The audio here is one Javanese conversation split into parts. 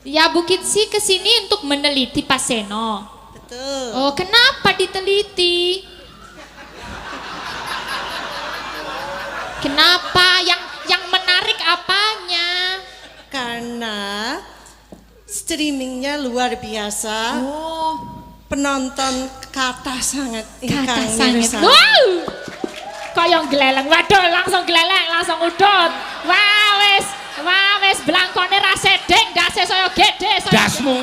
Ya Bukit Si kesini untuk meneliti Pak Seno. Betul. Oh, kenapa diteliti? Kenapa? Yang menarik apanya? Karena streamingnya luar biasa. Oh, Penonton kata sangat kata ingkang sangat. mirsani. Wow! Koyong geleleng. Waduh, langsung geleleng, langsung udut. Wah wis blangkone ra sedeng, dase saya gede saya. Dasmu.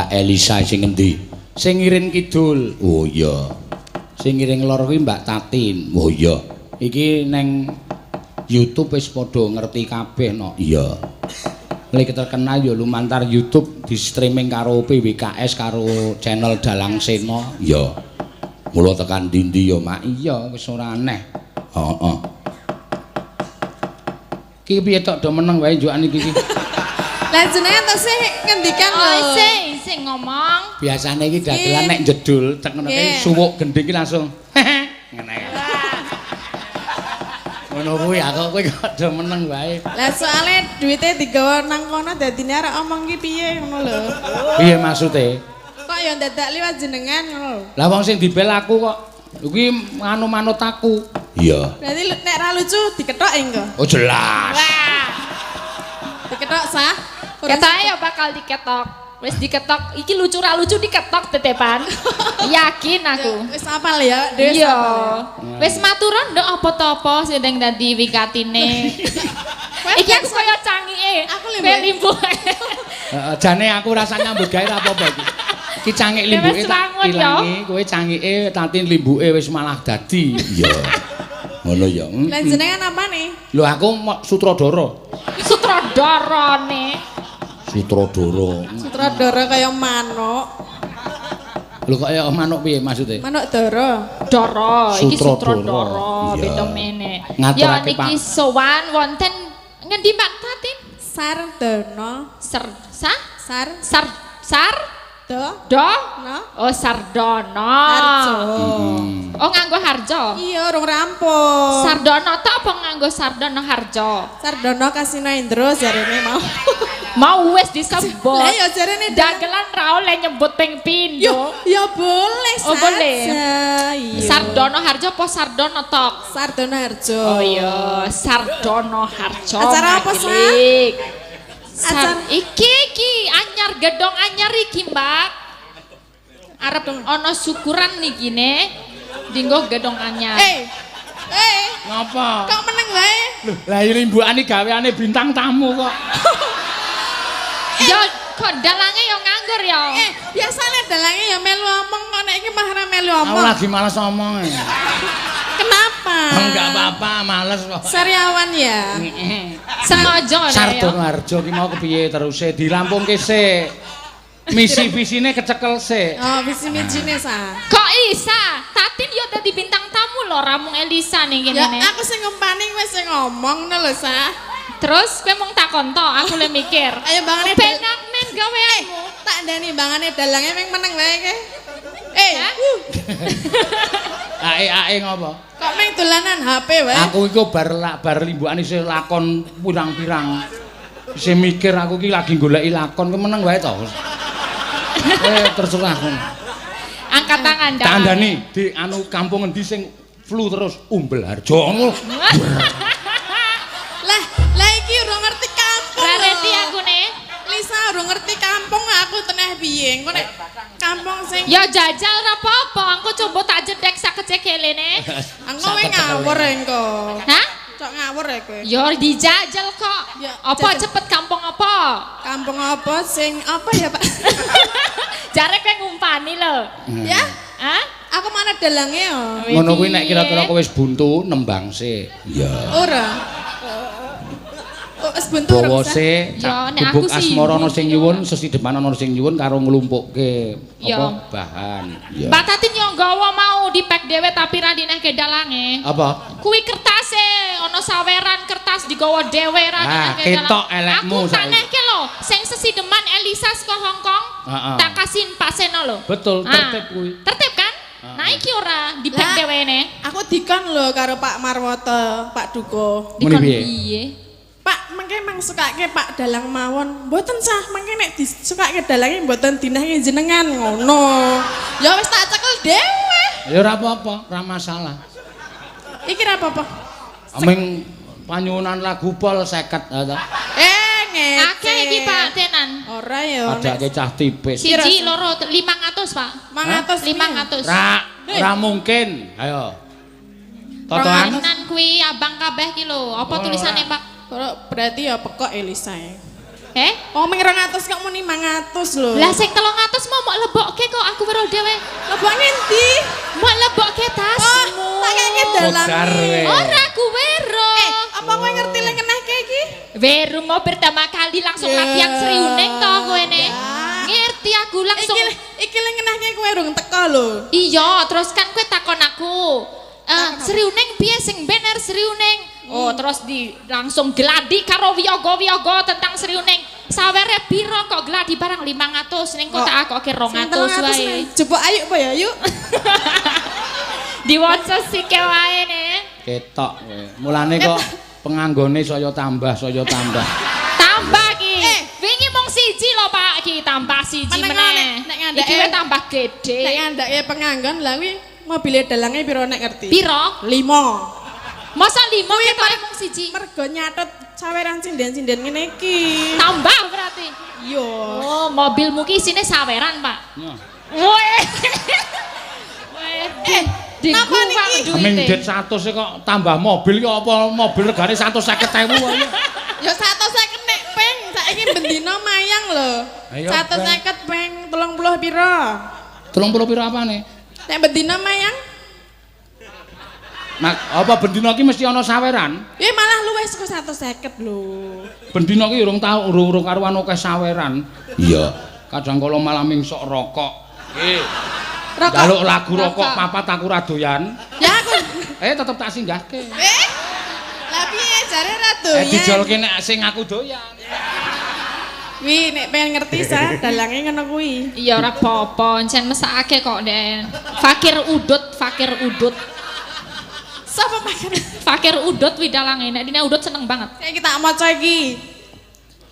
Elisa sing ngendi? Sing ngiring kidul. Oh iya. Sing ngiring lor kuwi Mbak Tatin. Oh iya. Iki neng YouTube wis padha ngerti kabeh no. Iya. Lek terkenal ya lumantar YouTube di streaming karo PWKS karo channel Dalang Sena. Iya. Mula tekan ndi-ndi ya Mak. Iya wis ora aneh. Heeh. Ki piye tok do meneng wae njukan iki. Lah jenengan to sih ngendikan lho. Oh, sing ngomong. Biasane iki dagelan nek jedul tek ngono ki suwuk gending ki langsung ngene. Ngono kuwi aku kowe kok do meneng wae. Lah soalnya duite digawa nang kono dadine arek omong ki piye ngono lho. Piye maksude? Kok ya dadak liwat jenengan ngono lho. Lah wong sing dibel aku kok kuwi anu manut aku. Iya. Berarti nek ra lucu diketok engko. Oh jelas. Wah, Diketok sah. ketoke ya bakal diketok. Wis diketok, iki lucu ra lucu diketok tetepan. Yakin aku. Wis apal ya, Des. Iya. Wis maturan nduk apa-apa sing dadi wikatine. Iki aku kaya cangike. Aku limbu. Heeh, jane aku rasa nyambut gawe ra apa-apa iki. Iki cangik limbuke tak ilangi, kowe cangike Tatin limbuke wis malah dadi. Iya. Ngono ya. Lah jenengan apa nih? Lho aku sutradara. Sutradarane. Sutradara. Sutradara kaya manuk. Lho kok ya manuk piye maksude? Manuk dara. Dara, iki Sutradara. sutradara, Iya. beda meneh. Ya Ngaturake, niki Pak. sowan wonten ngendi Pak Tatin? Sardono. Sar Do. do? No. Oh Sardono. Harjo. Oh nganggo harjo. Iya, urung rampung. Sardono ta apa nganggo Sardono harjo? Sardono Kasino Indro jarene mau. Mau wis disebut. Lah ya jarene Dagelan ra oleh nyebut ping pindho. Ya boleh Oh, saja. boleh. Iya. Sardono harjo apa Sardono tok? Sardono Harjo. Oh iya, Sardono harjo. Acara apa, Sa? Magilik. Acara- Iki anyar gedong anyar iki, Mbak. Arep ana syukuran niki ne. Dinggo gedong anyar. Ngapa? Kok meneng wae? Lho, lah iki limbukane gaweane bintang tamu kok. Ya kok dalange yo nganggur yo. Biasane dalange ya melu omong kok nek iki mah ora melu Aku omong. lagi males ngomong. Kenapa? Enggak apa-apa, males kok. Sariawan ya. Sengaja nek yo. Sardono Harjo ki mau kepiye teruse dirampungke sik. Misi visine kecekel sik. Oh, visi mijine sa. Kok isa? Tatin yo dadi bintang tamu lho, ramung Elisa ning kene Ya ne. aku sing ngempani kowe sing ngomong ngono lho sa. Terus kowe mung takon to, aku le mikir. Ayo bangane Penak men gaweanmu. tak ndani bangane dalange ming meneng wae ke. Hah? Ae ngopo? Kok ming dolanan HP wae? Aku iku bar limbukan isih lakon pirang-pirang. Isih mikir aku ki lagi goleki lakon, ku meneng wae to. Terserah. Angkat tangan dah. Tandani di anu kampung endi sing flu terus Umbel Harjo. Lah iki urung ngerti kampung. Rareti aku nih. Lisa urung ngerti kampung aku teneh piye piye? Engko nek kampung sing Ya jajal ora apa-apa, engko coba tak jedek sak kecekelene. engko kowe ngawur engko. Hah? Cok ngawur ya kowe. Ya dijajal kok. Ya, Apa jajal. cepet kampung apa? Kampung apa sing apa ya, Pak? Jare kowe ngumpani lho. Ya, Hah? aku mana dalange yo. Ngono kuwi nek kira-kira kowe wis buntu nembang sik. Ya. Ora. Oh, wis buntu ora Bawa usah. sik, Ya, nek bubuk aku sih asmara ana sing buntu. nyuwun, sesideman ana sing nyuwun karo nglumpukke Ya. apa bahan. Ya. Mbak Tatin yo nggawa mau dipek dhewe tapi ra dinehke dalange. Apa? Kuwi kertase ana saweran kertas digawa dhewe ra Ah, dinehke ketok elekmu Aku tak saiki. nehke lho, sing sesideman Elisa saka Hongkong. Heeh. Tak kasihin paseno lho. Betul, Ah, tertib kuwi. Tertib kan? Nah iki ora dipek Lah, dhewene. Aku dikon lho karo Pak Marwoto, Pak Duko. Muni Dikon piye? piye? Pak, mengke mang sukake Pak dalang mawon. Mboten sah, mengke nek disukake dalange mboten dinahke jenengan ngono. Ya wis tak cekel dhewe. Ya ora apa-apa, ora masalah. Iki ra apa-apa. Aming panyuwunan lagu pol 50 ta. Ngece. Akeh iki Pak Tenan. Ora ya. Padake cah tipis. Siji, loro, 500 Pak. 500. 500. Ora mungkin. Ayo. Totoan. Tenan kuwi abang kabeh ki lho. Apa Oh, tulisane ora. Pak? Ora berarti ya pekok Elisa. Oh, Oh, ming 200 kok muni 500 lho. lah sing 300 mau lebokke kok aku weruh dhewe. lebok ngendi? Mau lebokke Oh, tasmu. tak kene dalange. Bodar we. Ora aku weruh. Apa kowe ngerti lek kenehke iki? Weruh mau pertama kali langsung Ya. latihan seriuning to kowe ne. Ya. Ngerti aku langsung. Iki lek kenehke kowe urung teko lho. Iya, terus kan kowe takon aku. Seriuning piye sing bener seriuning? Oh, terus langsung gladi karo wiyaga-wiyaga tentang seriuning. Sawere piro kok gladi barang 500 ning kok tak akoke 200 wae. Coba ayo apa ya, yuk. Diwaca sike wae ne. Ketok kowe. Mulane kok penganggone saya tambah. Tambah ki. Wingi mung siji lho Pak ki, tambah siji Meneng meneh. nek ngandake- Iki wis tambah gede. Nek ngandake penganggon lah kuwi mobile dalange piro nek ngerti? Piro? 5. Masa 5 ketare mung siji. Mergo nyatet saweran sinden-sinden ngene iki. Tambah berarti. Yo. Oh, mobilmu ki isine saweran, Pak. Ya. Weh. Di napa gua niki? Aming duite. det 100 kok tambah mobil ya apa mobil regane 150.000 ayo. Yo 150 nek peng saiki bendina mayang lho. Ayo, 150 peng 30 piro? 30 piro apane? Nek bendina mayang? Nah, apa bendina ki mesti ana saweran? Ya malah luwih saka 150 lho. Bendina ki urung tau urung karuan akeh saweran. Iya. Kadang kala malah mingsok rokok. Nggih. Rokok. Jaluk lagu rokok Rokok. papat aku ra doyan. Ya aku. Tetep tak singgahke. Lah piye jare ra doyan? Dijolke nek sing aku doyan. Wi nek pengen ngerti sa dalange ngono kuwi. Iya ora apa-apa, encen mesake kok, Den. Fakir udut. Sapa makan? Fakir udut wi dalange. Nek dina udut seneng banget. Saya kita maca iki.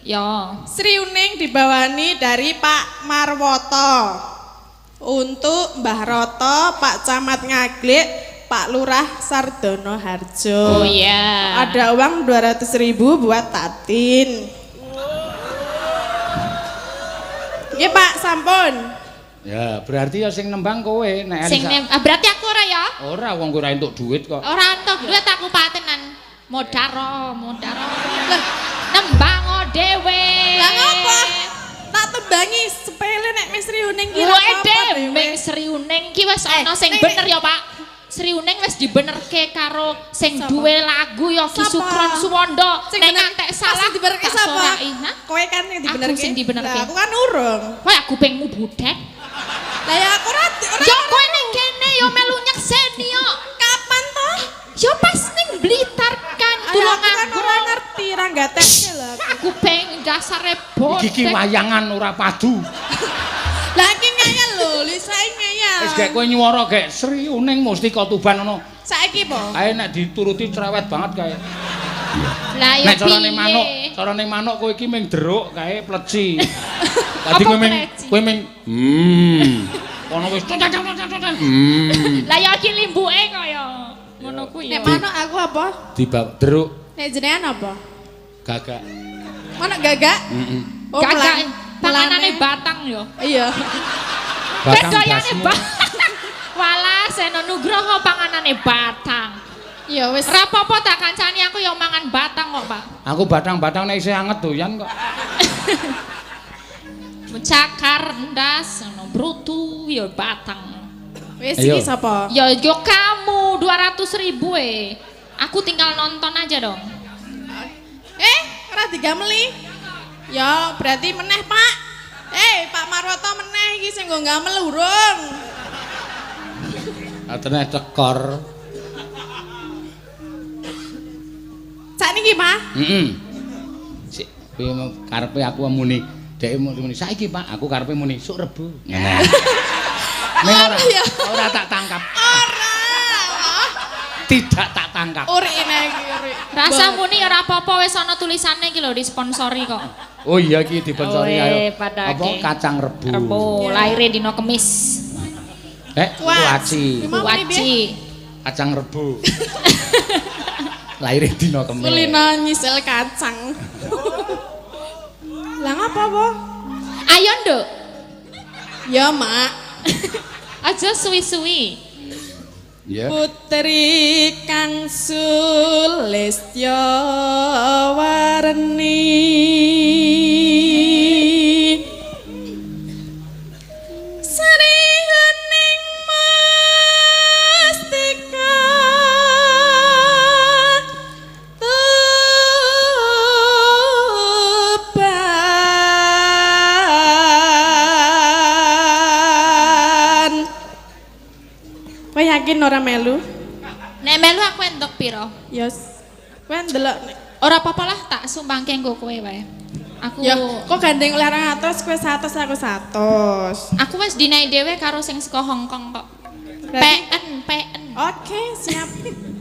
Ya. Sri Uning dibawani dari Pak Marwoto. Untuk Mbah Roto, Pak Camat Ngaglik, Pak Lurah Sardono Harjo. Oh iya. Ada uang 200.000 buat Tatin. Iya Pak, sampun. Ya, berarti ya sing nembang kowe nek Sing berarti aku ora ya? ora wong kowe ora entuk duit kok. Ora entuk duit aku patenan. Modaro. Nembang dhewe. Lah ngapa? Tak tembangi sepele nek Mas Sri Uning kira Wede, ming Sri Uning ki wis ana sing ning- bener ya, Pak. Sri Uning wis dibenerke karo sing Sapa? duwe lagu ya Ki Sapa? Sukron Suwondo. Sing Nek bener- ngantek salah pasti dibenerke tak sapa? sorai, ha? Kowe kan yang dibenerke. Aku sing dibenerke. Lah aku kan urung. Kowe aku pengmu budek. Lah ya aku ora Ya kowe ning kene ya melu nyekseni yo. kapan toh? Ya pas ning Blitar kan Ayo aku kan tulungan ora ngerti, ora gatekne lho aku. Aku peng dasare Iki ki bodek. wayangan ora padu. Lah iki ngeyel lho, lisae ngeyel. Wis gek kowe nyuwara gek Sri Uning Mustika Tuban ngono. Saiki po. Kae nek dituruti cerewet banget kae. Lah ya Nek carane piye? manuk kowe iki ming deruk kae pleci. Dadi Apa kowe ming pleci? Kono wis Lah ya iki limbuke kaya ngono kuwi ya. Nek manuk aku apa? dibawa deruk Nek jenengan apa? gagak. Manuk gagak? Heeh. Oh, Gagak. melang. Panganane batang yo. Iya. Batang Doyane dasmu. Walah Seno Nugroho panganane batang. Ya wis. Rapopo tak kancani aku yo mangan batang kok, Pak. Aku batang-batang nek isih anget doyan kok. Cakar ndas ono brutu yo batang. Wis Ayo. iki sapa? Yo kamu 200.000 Aku tinggal nonton aja dong. Ora digameli. Ya berarti meneh, Pak. Pak Marwoto meneh iki sing nggo gamel urung. Atene cekor. Sakniki, Pak. Heeh. Sik kowe karepe aku muni dhek muni saiki Pak, aku karepe muni sok Rebo. Ngene. Ning ora tak tangkap. Ora. Tidak tak tangkap. Uri iki uri. Rasa muni ora apa-apa wis ana tulisane iki lho disponsori kok. Oh iya iki diponsori ayo. Padake. Apa kacang rebu. Rebo laire dina Kemis. Kuaci. Waci. Kacang rebu. Laire dina Kemis. Kulino nyisel kacang. Lah ngapa, Po? Ayo, Nduk. Ya, Mak. Aja suwi-suwi. Ya. Putri kang Sulistya warni Sri Hening Mastika Tuban. Kowe yakin ora melu? Nek melu aku entuk piro? Yos. Kowe ndelok nek. Ora apa-apa lah tak sumbangke nggo kowe wae. Aku Ya, kok gandeng oleh 200, kowe 100 aku 100. aku wis dinai dhewe karo sing saka Hongkong kok. Berarti- PN. Oke, siap.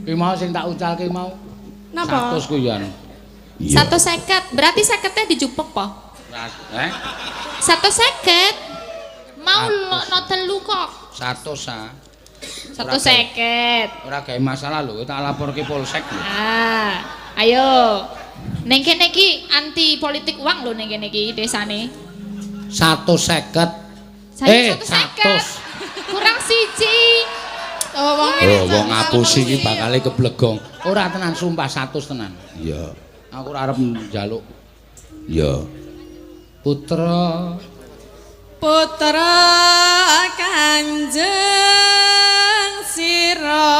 Kuwi mau sing tak ucalke mau. Napa? 100 ku yan. 150. Berarti 50-nya dijupuk po. 150. Mau no telu kok. 100 ah. 150. Ora gawe masalah lho, tak laporke polsek lho. Ah, ayo. Neng kene iki anti politik uang lho neng kene iki desane. 150. Saya 100. Kurang siji. Oh, Wong aku sih iki bakale keblegong. Ora tenan sumpah 100 tenan. Iya. Aku ora arep njaluk. Iya. Putra Kanjeng Sira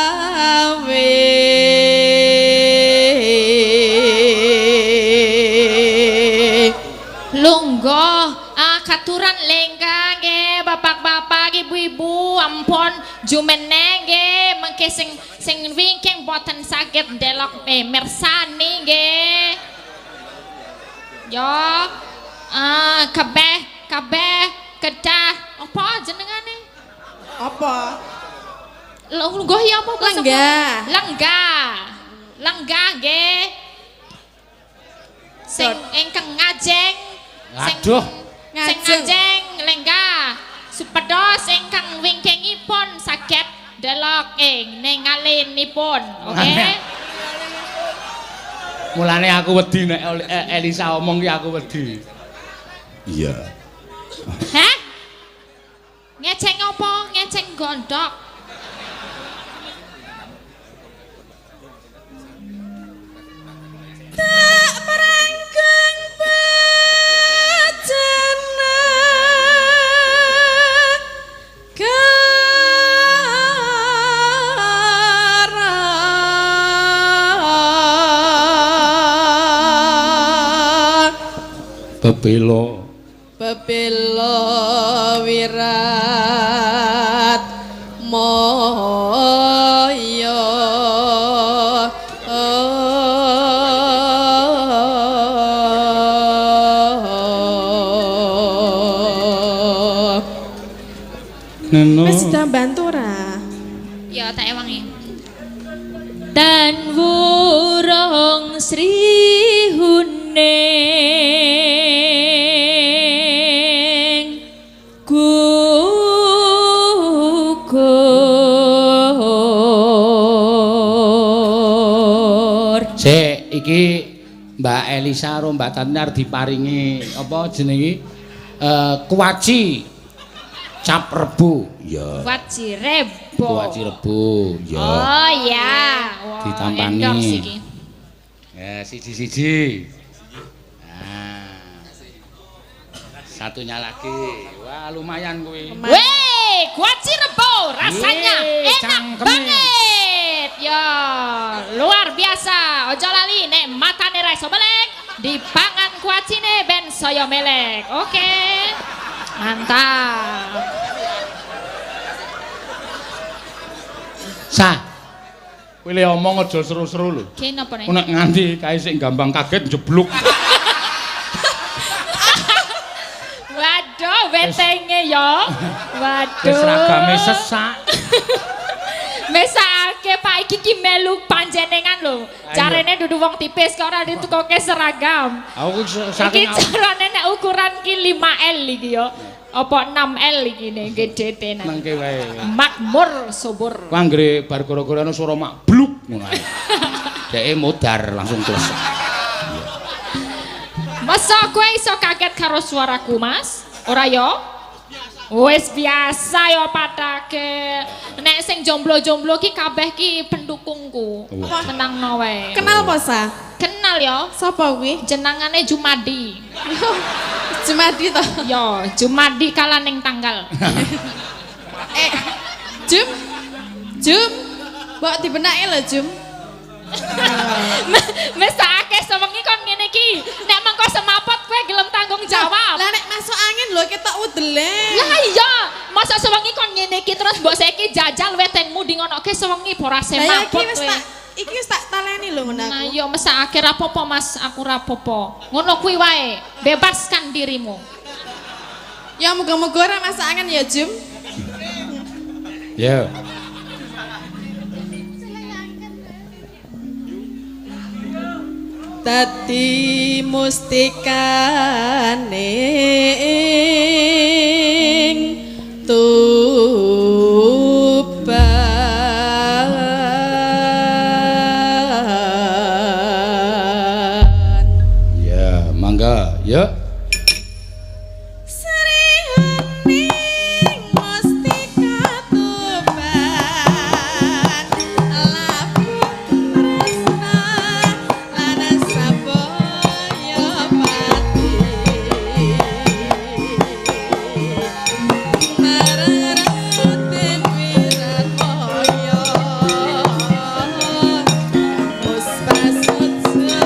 lawe Lungguh katuran lengkang nggih bapak-bapak ibu-ibu ampun jumeneng nggih mengke sing wingking boten saged ndelok mirsani nggih. Yo kabeh kedah apa jenengane? apa? Lungguh ya apa basa? Lenggah. Lenggah nggih. Sing ingkang ngajeng Aduh. sing ngajeng lenggah supados ingkang wingkingipun saged delok ning ngalinipun oke Mulane aku wedi nek Elisa omong ki aku wedi. Iya. hah ngeceng apa ngeceng gondok Tak merangkeng bacana Bebelo. Bebelo wirat moyo Neno. Wis sudah bantu ora? ya tak ewangi dan wurung Sri Huning gugur Sik iki Mbak Elisa karo Mbak Tanar diparingi apa jenenge kuaci cap rebo ya. Kuaci rebo. Kuaci rebo ya. Oh iya. Wah, ditampani. endorse iki. Ya siji-siji. Nah. Satunya lagi. Wah lumayan kuwi. Weh, kuaci rebo rasanya Yeay, enak cangkeme. banget. Ya, luar biasa. Ojo lali nek matane ra iso melek, dipangan kuacine ben saya melek. Oke. Mantap. Sah. Kowe le omong aja seru-seru lho. Ki napa nek? Nek nganti kae sik gampang kaget jebluk. Waduh, wetenge ya. Wis ragame Waduh. sesak. Mesake Pak iki ki melu panjenengan lho. Carane dudu wong tipis kok ora ditukoke seragam. Aku Iki saking carane nek ukuran ki 5L iki ya. Apa 6L iki nek gedete nang. nangke wae. Makmur subur. Ku anggere bar gara-gara ana swara mak bluk ngono ae. Deke modar langsung selesai. Masa kowe iso kaget karo suaraku, Mas? Ora ya? Wis biasa ya patake. Nek sing jomblo-jomblo ki kabeh ki pendukungku. Tenangno wae. Kenal apa sa? Kenal ya. Sapa kuwi? Jenengane Jumadi. Jumadi to. Yo, Jumadi kala ning tanggal. Jum. Jum. Mbok dibenake lho, Jum. Mesake sewengi kon ngene iki. Nek mengko semaput kowe gelem tanggung jawab. Lah nek masuk angin lho ketok udele. Lah iya, masa sewengi kon ngene iki terus mbok saiki jajal wetengmu di ngonoke sewengi ora Lah iki semaput wis kowe. tak iki wis tak taleni lho ngono Nah, aku. yo mesake rapopo Mas, aku rapopo. Ngono kuwi wae, bebaskan dirimu. Ya muga-muga ora masuk angin ya, Jum. Ya. Dadi mustikaning tuban. Ya, mangga. Ya. Sriwening mustika tuban labu tresna lan sabaya pati marang wirat moyo muspasutsa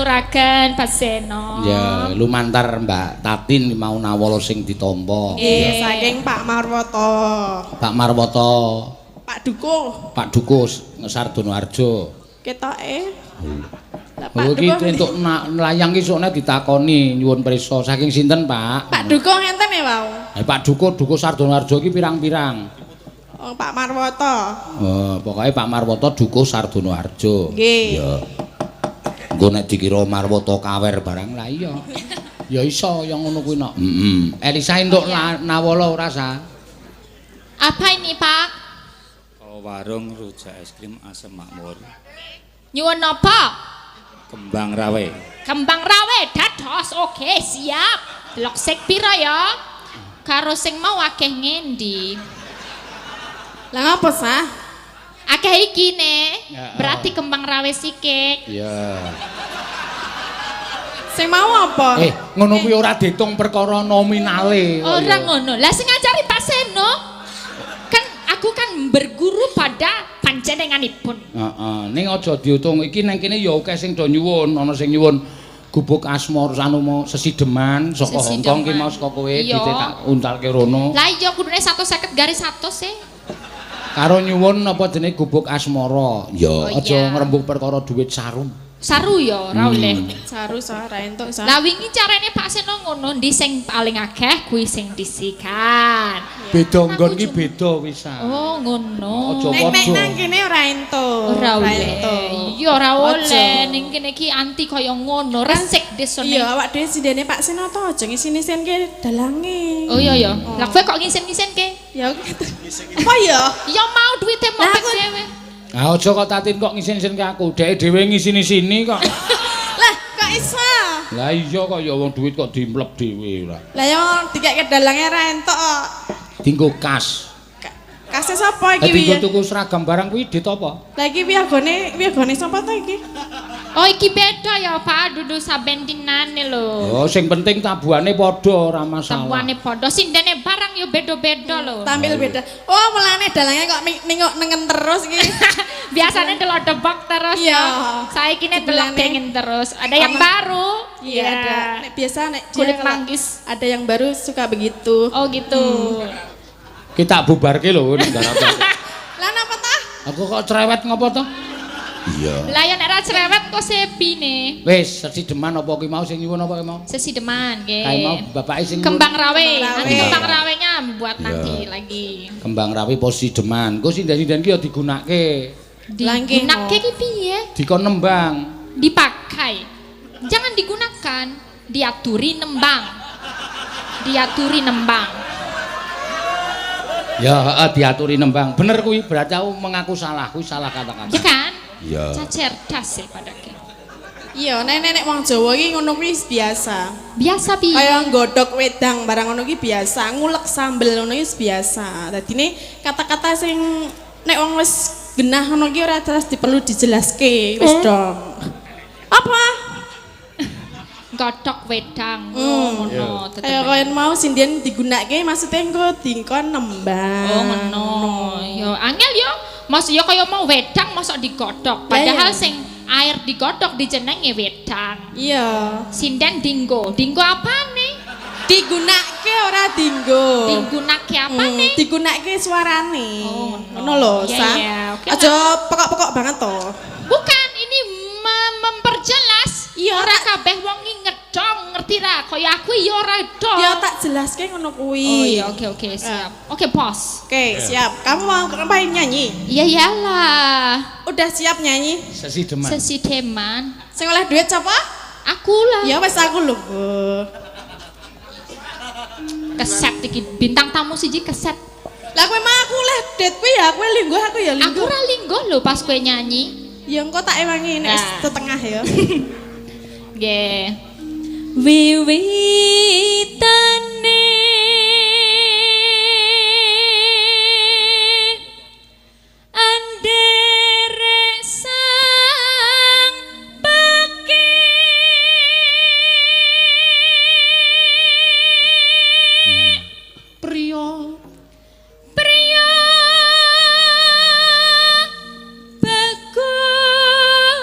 aturaken Pak Seno. Ya, lumantar Mbak Tatin mau nawala sing ditampa. Nggih, saking Pak Marwoto. Pak Marwoto, Pak Dukuh, Pak Dukus Sardono Harjo. ketoke. Lah Oh Pak iki Dukuh. entuk layang ki sokne ditakoni nyuwun prisa saking sinten, Pak? Pak Dukuh ngenten ya, Wau. Pak Dukus Sardono Harjo ki pirang-pirang? Oh, Pak Marwoto. Oh, pokoknya Pak Marwoto Dukus Sardono Harjo. Nggih. Ya. Engko nek dikira Marwoto kawer barang lah iya. Ya iso yang ngono kuwi nok. Elisa entuk nawala ora sa? Apa ini, Pak? Kalau warung rujak es krim asam makmur, Nyuwun napa? kembang rawe. Kembang rawe dados. Oke, siap. Delok sik pira ya? Karo sing mau akeh ngendi? Lah ngapa sah? Akeh iki ne. Ya, Berarti kembang rawe sikik. Iya. Sing mau apa? Ngono kuwi ora diitung perkara nominale. Ora ngono. Lah sing ngajari Pak Seno kan aku kan berguru pada panjenenganipun. Heeh, ning aja diutung iki nang kene ya akeh sing do nyuwun, ana sing nyuwun gubuk asmor anu mau sesideman saka Hongkong ki mau saka kowe Iya. tak untalke rono. Lah iya kudune 150 garis 100 sih. Karo nyuwun apa jenenge gubuk asmara. Ya, Oh, aja iya. ngrembug perkara duit sarum. Saru ya ora oleh. Saru sah ra entuk sah. Lah wingi carane Pak Seno ngono, ndi sing paling akeh kuwi sing disikan. Beda nggon Aku ki cuma- beda wisan. Oh, ngono. Aja Nek padha. nang kene ora entuk. Ora oleh. entuk. Iya ora oleh. Aja. Ning kene iki anti kaya ngono, resik desone. Iya, awak dhewe sindene Pak Seno to aja ngisi-ngisinke dalange. Oh iya ya. Lah kowe kok ngisen-ngisenke? Ya gitu. Apa ya? Ya mau duite Lah, mopek aku- dhewe. Ah aja kok Tatin kok ngisin-isin ke aku. Dhek dhewe ngisini-sini kok. Lah, kok iso? Lah iya kok ya wong duit kok dimlep dhewe ora. Lah yo dikek dalange ra entuk kok. Dinggo kas. Kasih sapa iki Dinggo piye? tuku seragam barang kuwi dit apa? Lah iki piyagone sapa to iki? Oh iki beda ya Pak, dudu saben dinane lho. Oh sing penting tabuhane padha ora masalah. Tabuhane padha, sindene barang ya beda-beda lho. Tampil beda. Oh, mulane dalange kok nengok nengen terus iki. Biasanya delok debok terus Iya. ya. Saiki ne delok Sebelane. pengen terus. Ada yang baru. Iya, ada. Nek biasa nek dia Kulit kalau manggis. ada yang baru suka begitu. Oh gitu. Kita bubarke lho nek garap. Lah napa tah? Aku kok cerewet ngopo to? Iya. Lah ya nek ra cerewet kok sepine. Wis sesideman apa ki mau sing nyuwun apa ki mau? Sesideman nggih. Kae mau bapake sing Kembang rawe. Kembang Nanti rawe. kembang rawenya buat Iya. nanti lagi. kembang rawi posideman. Engko sinden-sinden ki ya digunakake. Langke Digunakke no. ki piye? Dikon nembang. Dipakai. Jangan digunakan, diaturi nembang. Diaturi nembang. Ya heeh diaturi nembang. Bener kuwi berarti aku mengaku salah, kuwi salah kata-kata. Ya kan? Iya. Cacerdas sih padake. Iya, nenek wong Jawa iki ngono kuwi biasa. Biasa piye? Kaya nggodhog wedang barang ngono ki biasa, ngulek sambel ngono ki biasa. Dadine kata-kata sing nek wong wis genah ngono ki ora terus diperlu dijelaske, wis dong. Apa? Godhog wedang Hmm. ngono Kaya koyo mau sinden digunakake maksudnya engko dingkon nembang. Oh ngono. Ya angel yo. Mas yo kaya mau wedang mosok digodhog. Padahal iya. sing air digodhog dijenenge wedang. Iya. Sinden dinggo. Dinggo apane? Digunakake ora dinggo. Digunakke apane? Digunakake suarane. Oh, ngono lho, Iya, Sa. iya, oke, Aja pokok-pokok banget to. Bukan, ini memperjelas. Iya, Ora tak- kabeh wong iki ngedong, ngerti ra? Kaya aku ya ora dong. Ya tak jelaske ngono kuwi. Oh iya, oke siap. Oke, bos. Oke, siap. Kamu mau ngapain nyanyi? Iya iyalah. Udah siap nyanyi? Sesideman. Sesi deman. Sing oleh duit siapa? Aku lah. Ya wes aku lho. Bu. Keset iki bintang tamu siji keset. Lah kowe mah aku oleh duit kuwi ya, kowe linggo aku ya Aku linggo. ora linggo lho pas kowe nyanyi. Ya engko tak ewangi nek wis Nah. setengah ya. Nggih. Wiwitane anderek sang Priya. priya bagus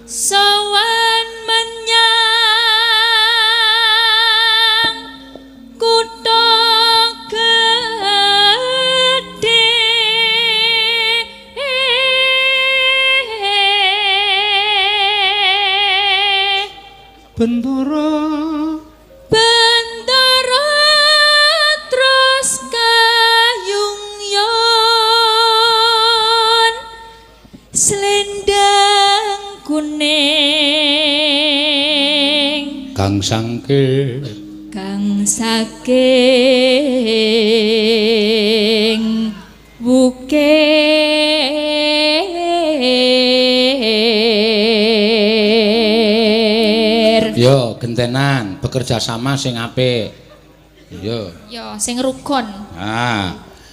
sowan menyang kutha gedhe Bendara terus kayungyon selendang kuning kang sangke saking wukir yo gentenan bekerja sama sing apik yo sing rukun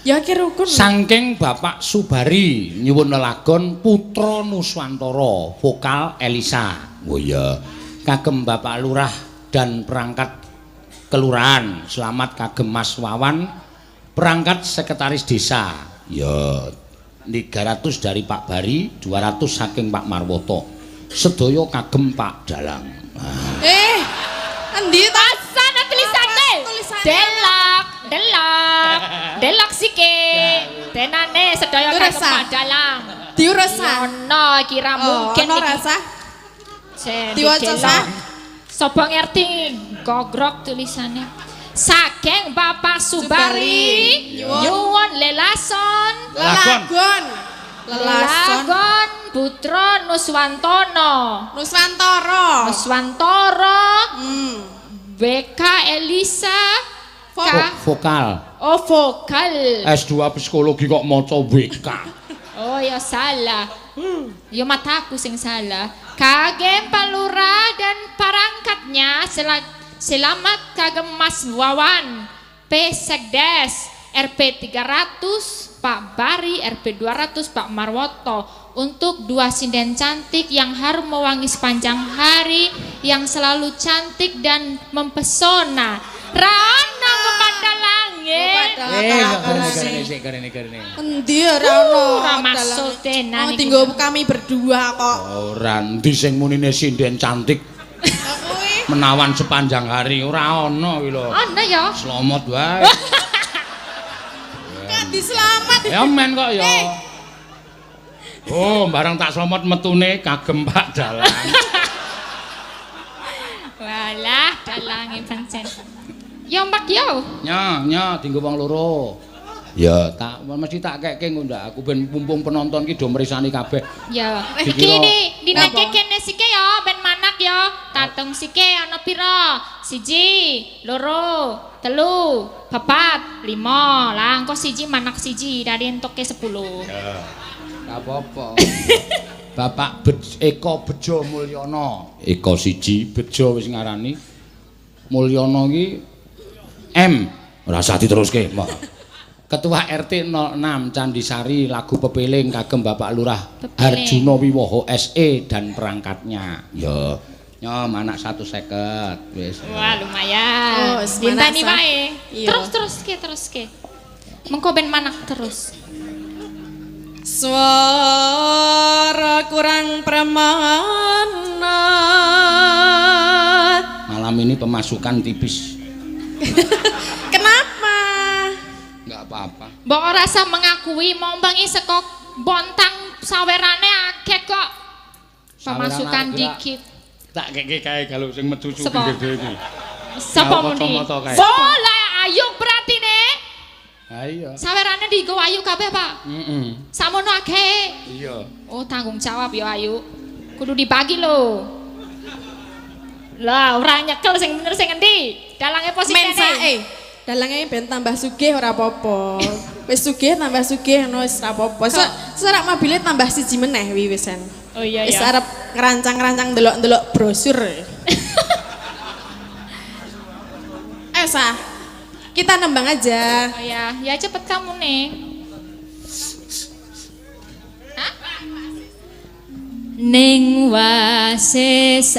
Ya ki rukun. saking Bapak Subari nyuwun lelagon Putra Nuswantara vokal Elisa oh iya kagem Bapak Lurah dan perangkat kelurahan selamat kagem Mas Wawan perangkat sekretaris desa ya 300 dari Pak Bari 200 saking Pak Marwoto sedaya kagem Pak Dalang Endi ta? sana tulisane delok sike tenane sedaya kagem Rasa. Pak Dalang Diurasa. ono kira mungkin Ono iki. rasa. Sen Diwaca didelok. sah. Sapa ngerti gogrok tulisannya saking Bapak Subari nyuwun lelason Lelagon. Lelason. Lelagon Putra Nuswantara BK Elisa vokal vokal S2 psikologi kok maca WK oh ya salah ya mataku sing salah kagem Pak Lurah dan perangkatnya selamat kagem Mas Wawan P Sekdes RP 300 Pak Bari RP 200 Pak Marwoto untuk dua sinden cantik yang harum mewangi sepanjang hari yang selalu cantik dan mempesona Rana kepada langit karene Endi ora ono. Ora maksud tenan iki. Tinggo kami berdua kok. ora ndi sing munine sinden cantik menawan sepanjang hari ora ana kuwi lho ana ya selamat wae Kadi selamat. ya men kok ya oh barang tak selamat metune kagem Pak Dalang walah dalange pancen ya mbak yo nya dienggo wong loro ya tak mesti tak keke ngundak aku ben mumpung penonton ki do mrisani kabeh ya Dikira- iki dineke kene sike ya ben manak ya tatung sike ana pira 1 2 3 4 5 lah engko 1 manak 1 dari entuke 10 gak apa-apa Bapak Eko Bejo Mulyono Eko 1 Bejo wis ngarani Mulyono ki M ora usah diteruske Mbak. Ketua RT 06 Candisari lagu pepeling kagem Bapak Lurah Harjuno Wiwoho SE dan perangkatnya ya manak 150 wis wah lumayan Oh, wis dintani manak, wae iya. terus mengko ben manak terus Suara kurang permana. malam ini pemasukan tipis Kenapa? nggak apa-apa mbok ora rasa mengakui mombangi saka bontang sawerane akeh kok pemasukan Saweran dikit tak keke kae kalau sing metu suki Sapa? gede iki sapa Ya, muni kacamata kae. bola ayu berarti ne ha iya sawerane dienggo ayu kabeh Pak samono akeh iya oh tanggung jawab ya ayu kudu dibagi lho lah ora nyekel sing bener sing endi dalange posisi Men sae. Dalange ben tambah sugih ora apa-apa. Wis sugih tambah sugih ngono wis ora apa-apa. Serak mobile tambah siji meneh wi wisan. oh iya Wis ya arep ngerancang-rancang ndelok-ndelok brosur. Ayo Sa. Kita nembang aja. oh ya cepet kamu nih ning wasis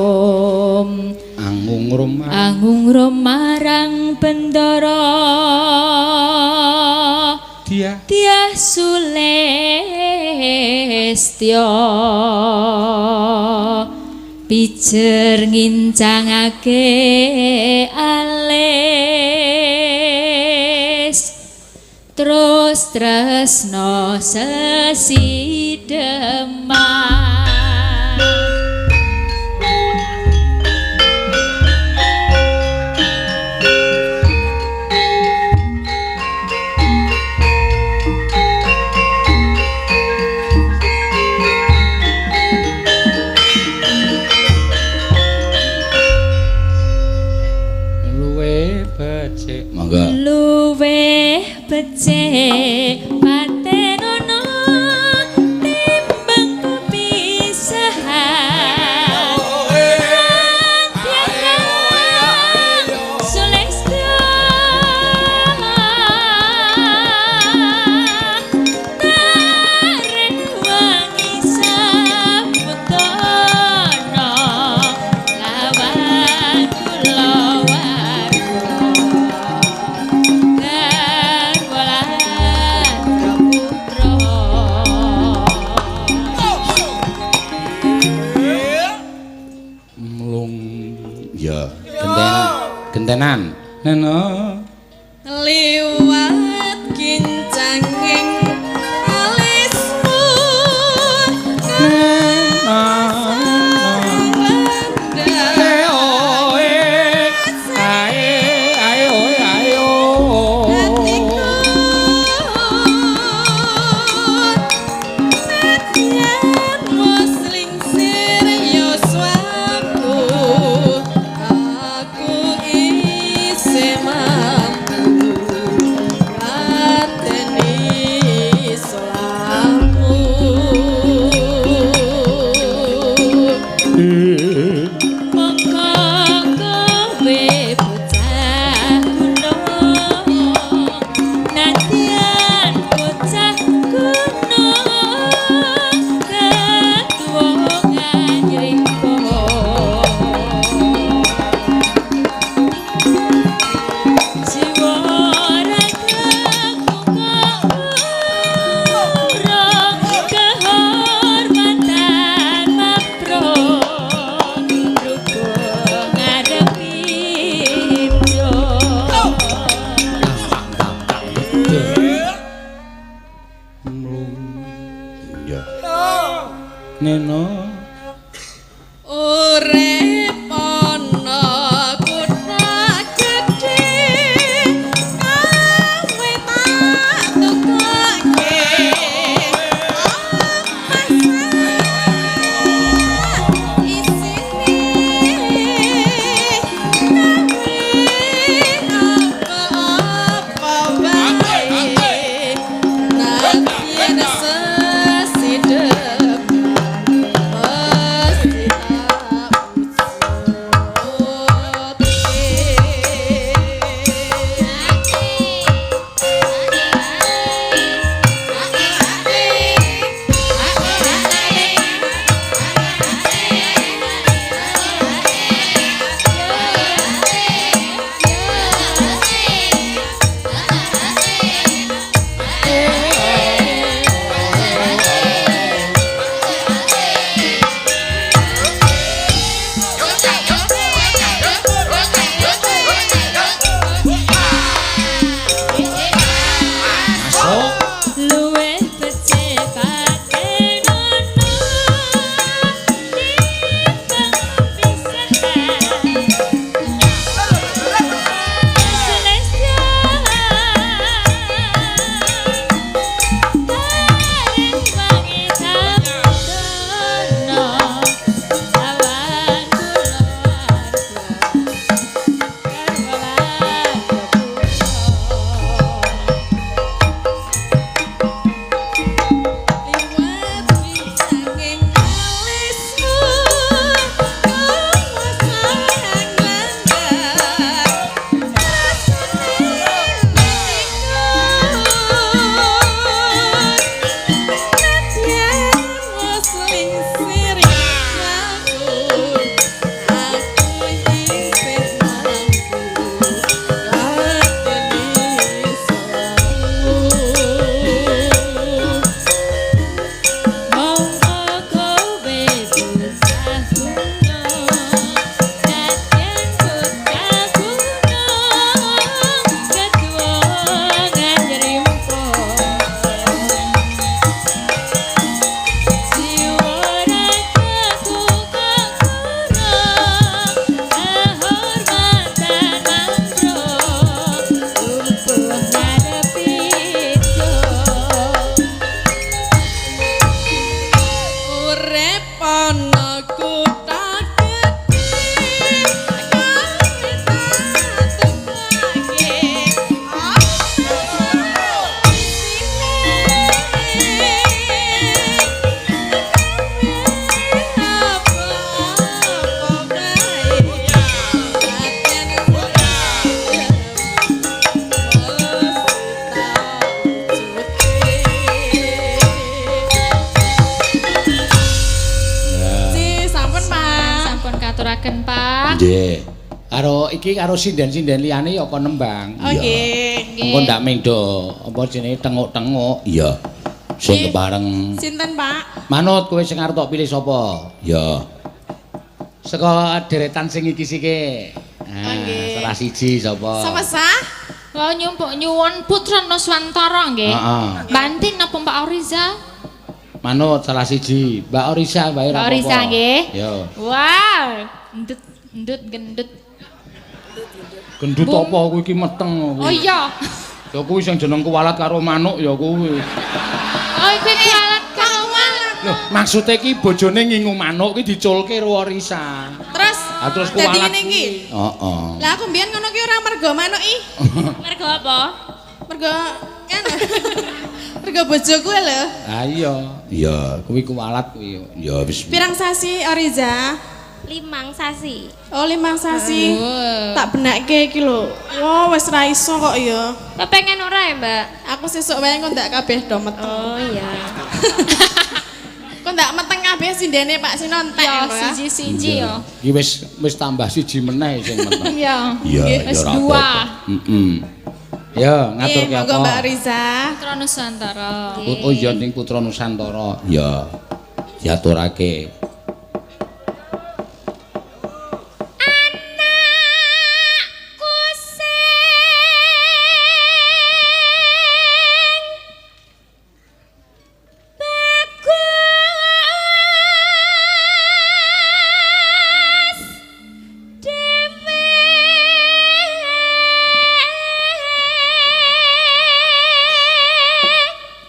ngungrum anggung rumah Dia Sulestyo pijer ngincangake alis terus tresno sesideman. Luweh becik patenono timbang kepisahan Sulestyo tarik wangi saputono lawan kula gentenan neno liwat kincanging alismu neno urip ana kutha gedhe kawe tak tukake Nggih. Karo sinden-sinden liyane ya apa nembang. Oh nggih. Engko ndak mengdo apa jenenge tenguk-tenguk. Iya. Sing bareng. Sinten, Pak? Manut kowe sing arep tok pilih sapa? Ya. Saka deretan sing iki sike. Nggih. Salah siji sapa? Sapa sah? Oh nyuwun Putra Nuswantara nggih. Heeh. Bantin apa Mbak Oriza? Manut salah siji. Mbak Orisa wae Mbak Oriza nggih. Ya. Wah, endut gendut. Gendut apa kowe iki meteng Oh iya. Ya kuwi sing jeneng kuwalat karo manuk ya kuwi. Oh iki kuwalat karo manuk. Lho, maksude iki bojone ngingu manuk ki diculke karo Orisa. Terus Terus dadi kuwalat ngene iki. Heeh. Lah aku mbiyen ngono ki ora mergo manuk i. Mergo apa? Mergo kan. Mergo bojoku lho. Ah iya. Iya, kuwi kuwalat kuwi. Ya wis. Pirang sasi Oriza? 5 sasi. Oh 5 sasi. Tak benakke iki lho. Oh wis ra iso kok ya. Kepengen ora ya, Mbak? Aku sesuk wae kok ndak kabeh do meteng. Oh iya. Kok ndak meteng kabeh sindene Pak Sinontek Ya lho. siji-siji ya. Iki wis tambah siji meneh sing meneng. Iya. Iya, Wis ora dua. apa-apa. Heeh. Ya, ngaturke Monggo apa? Mbak Riza. Putra Nusantara. Oh iya ning Putra Nusantara. Ya. Diaturake.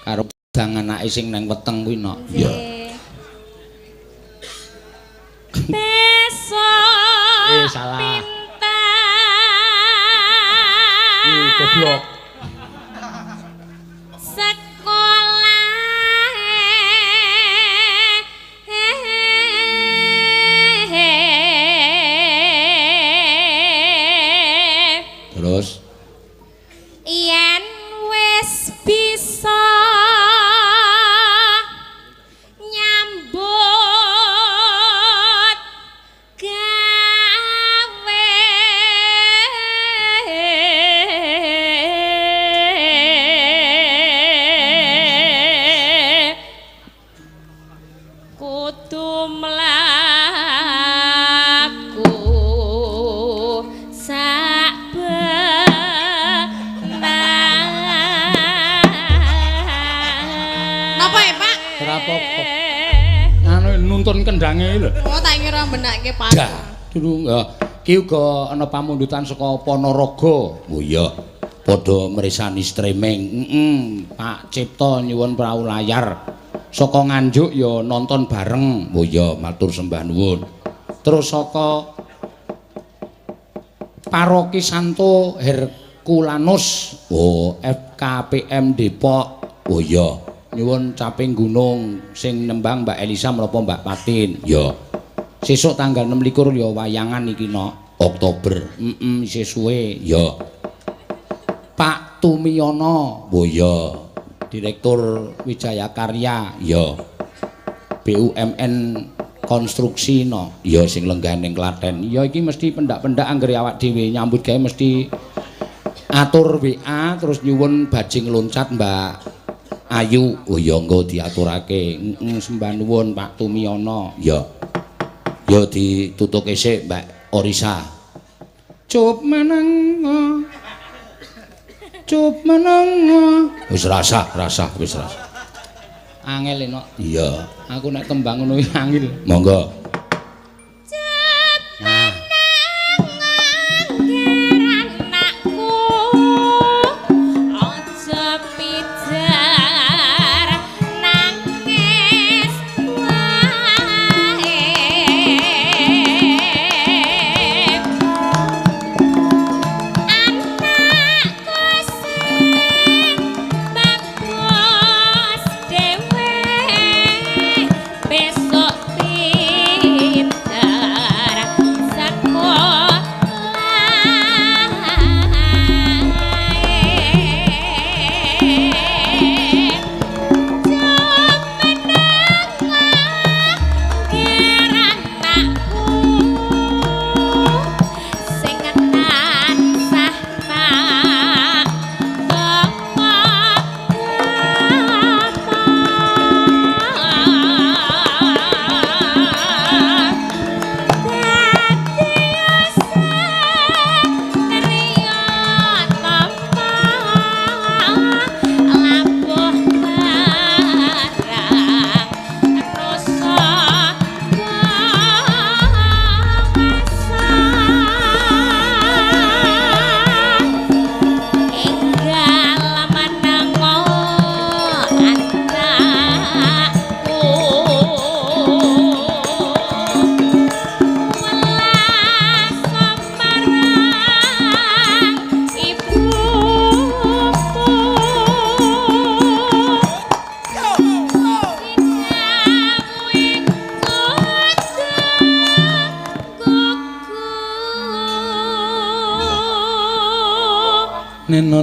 Karo dang anake sing nang weteng kuwi nok. Ya. Besok Salah. pinten Goblok. sekolah Terus yen wis bisa nyambut gawe kudu mlaku Napa ya Pak? ora apa-apa. Anu nuntun kendange lho. Oh tak ngira benakke Pak. Dah. Durung ya. Ki uga ana pamundutan saka Ponorogo. Oh iya. Padha mresani streaming. Pak Cipto nyuwun prau layar. Saka Nganjuk ya nonton bareng. Oh iya, matur sembah nuwun. Terus saka Paroki Santo Herculanus. Oh, FKPM Depok. Oh iya. Nyuwun caping gunung sing nembang Mbak Elisa menapa Mbak Patin. Ya. Sesuk tanggal 26 ya wayangan iki no Oktober. Isih suwe ya. Pak Tumiyono. Oh ya. Direktur Wijaya Karya ya. BUMN konstruksi no. Ya sing lenggah ning Klaten. Ya iki mesti pendak-pendak anggere awak dhewe nyambut gawe mesti atur WA terus nyuwun bajing loncat Mbak Ayu. Oh ya engko diaturake. Sembah nuwun Pak Tumiyono. Ya. Ya ditutuke sik Mbak Orisa. Cup meneng. Cup meneng. Wis rasah wis rasah. Angel enak. Iya, aku nek tembang ngono iki angel. Monggo. Nah. Besok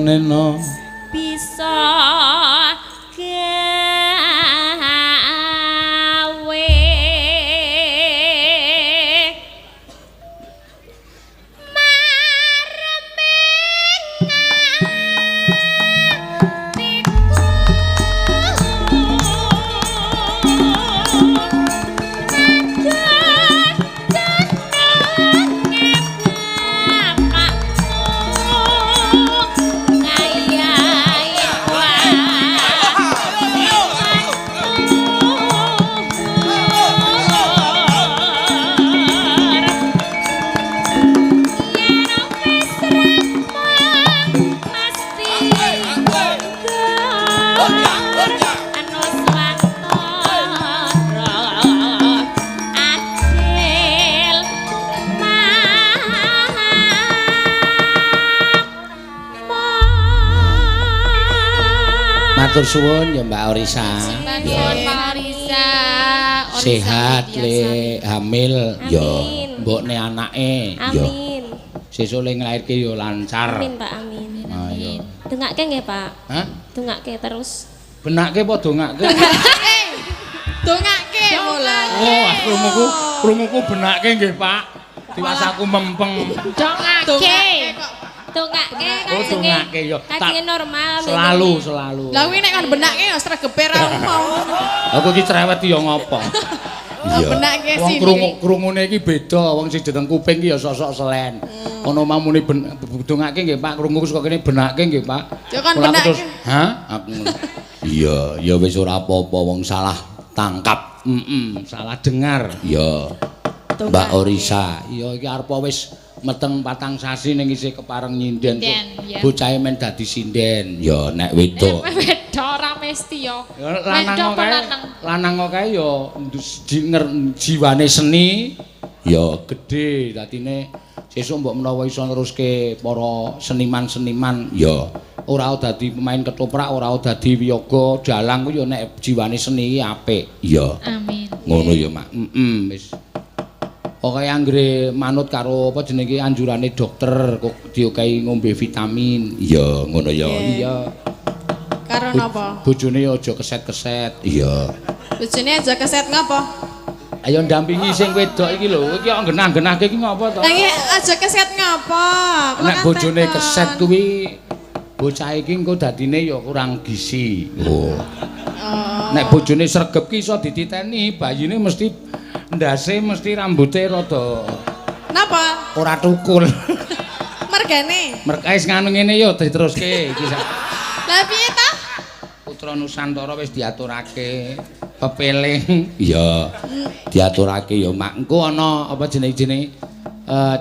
neno bisa gawe matur suwun ya Mbak Orisa. Nuwun Pak Risa. Sehat le hamil ya. Mbokne anake ya. Amin. Sesuk le nglairke ya lancar. Amin Pak, amin. Ayo. Dongake nggih Pak. Hah? Dongake terus. Benake apa dongake? Dongake mulai. Oh, krunguku benake nggih, Pak. Tiwas aku mempeng. Dongake. Dongake Oh, dongake ya. Kajenge normal. Selalu. Lah kuwi nek kan benake ya sregepe ra mau. Aku iki cerewet ya ngopo? Benake Wong sih. krungune iki beda, wong sing jeneng kuping iki ya sosok selen. Ana mamune dongake nggih, Pak. Krungu saka kene benake nggih, Pak. Ya kan Kula benake. terus, hah? Aku ngono. Iya, ya wis ora apa-apa wong salah tangkap. Salah dengar. Ya. Mbak Orisa, ya iki arep wis meteng 4 sasi ning isih kepareng nyinden. Ya. Bocahe men dadi sinden. Ya nek wedok. Wedok ora mesti ya. Lanang kae. Lanang kae ya jiwane seni ya gedhe dadine sesuk mbok menawa iso neruske para seniman-seniman ya ora dadi pemain ketoprak, ora dadi wiyaga dalang ku ya nek jiwane seni apik. Ya. Amin. Ngono ya, Mak. Wis. Pokoke anggere manut karo apa jenenge anjurane dokter kok diokehi ngombe vitamin. Iya, ngono ya. Iya. Karo napa? Bojone aja keset-keset. Iya. Bojone aja keset ngapa? Ayo ndampingi sing wedok iki lho. Iki kok genah-genahke iki ngapa to? Lah iki aja keset ngapa? Nek bojone keset kuwi bocah iki engko dadine ya kurang gizi. Oh. Nek bojone sregep ki iso dititeni, bayine mesti ndase mesti rambuté rada Napa? ora tukul. Mergane. Merkais nganu ngene yo diteruske iki. Lah piye ta? Putra Nusantara wis diaturake pepeling. Iya. Diaturake ya Mak. Engko ana apa jeneng-jeneng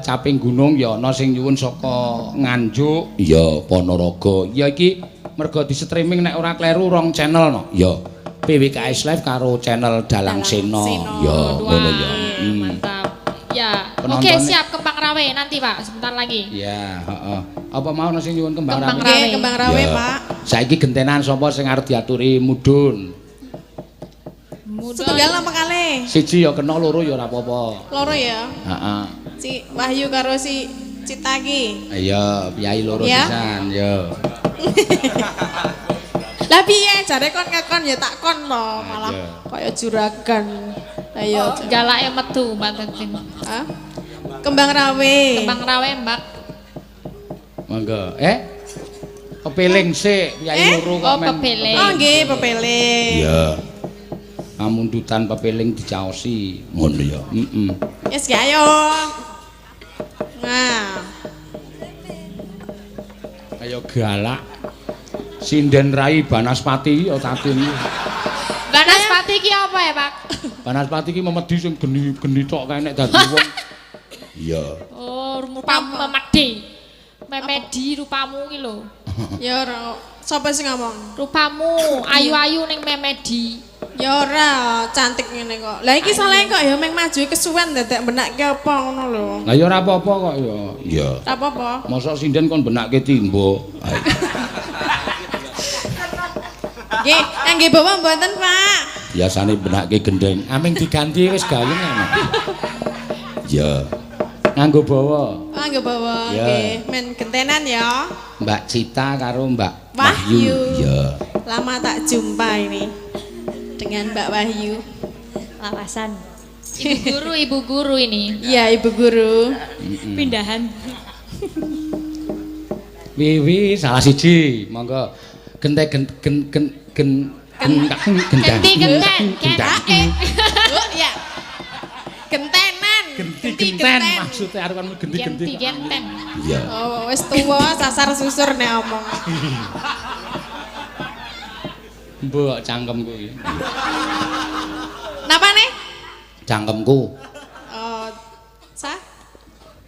caping gunung ya ana sing nyuwun saka Nganjuk. Iya, Ponorogo. Ya iki mergo di streaming nek ora kleru 2 channel no. Ya. PWKS Live karo channel Dalang Seno. Ya, ngono ya. Mantap. Ya. Penontonnya- Oke, siap Kembang Rawe nanti, Pak. Sebentar lagi. Ya, heeh. Apa mau sing nyuwun kembang Kembang rawe? Rawe. Nggih, kembang rawe, Ya. Pak. Saiki gentenan sapa sing arep diaturi mudhun? Setunggal apa kali? Siji ya kena, loro ya ora apa-apa. Loro ya. Heeh. Si Wahyu karo si Cita ki. Iya, piyai loro Ya. pisan, ya. Lah piye jare kon ngekon ya tak kon to, malah Iya. kaya juragan. Ayo. Galake metu Mbak Tetin. Hah? Kembang rawe. Kembang Rawe, Mbak. Monggo. Pepeling sik, piyai loro kok Oh, men. pepeling. Oh nggih, pepeling. Iya. Pamundutan pepeling dicaosi, ngono ya. Heeh. Yes, ya ayo. Nah, Ayo galak. Sinden Rai Banaspati ya tatin. Banaspati ki apa ya, Pak? Banaspati ki memedi sing geni-geni tok kae nek dadi wong. Iya. Oh, rupamu memedi. Memedi rupamu ki lho. ya ora. Sapa sing ngomong? Rupamu ayu-ayu ning memedi. Ya ora, cantik ngene kok. Lah iki salah kok ya meng maju kesuwen dadak benakke apa ngono lho. Lah ya ora apa-apa kok ya. Iya. Ora apa-apa. Mosok sinden kon benakke timbo. Nggih, kangge bawa mboten, Pak. Biasane benakke gendeng. Aming diganti wis gayeng ana. Ya. Nganggo bawa. Ah mangga bawa Ya. nggih men gentenan ya. Mbak Cita karo Mbak Wahyu. Ya. Lama tak jumpa ini dengan Mbak Wahyu. Lawasan. Ibu guru ini. Iya, Ibu Guru. Pindahan. Wiwi salah siji, monggo gente gendang. Genti genten, Oh, ya. Gentenan. Genti genten maksudnya arep kan genti-genti. genti genten. Iya. Oh, wis tuwa sasar susur nek omong. Mbok cangkemku iki. Napa nih? Cangkemku. Oh, sa?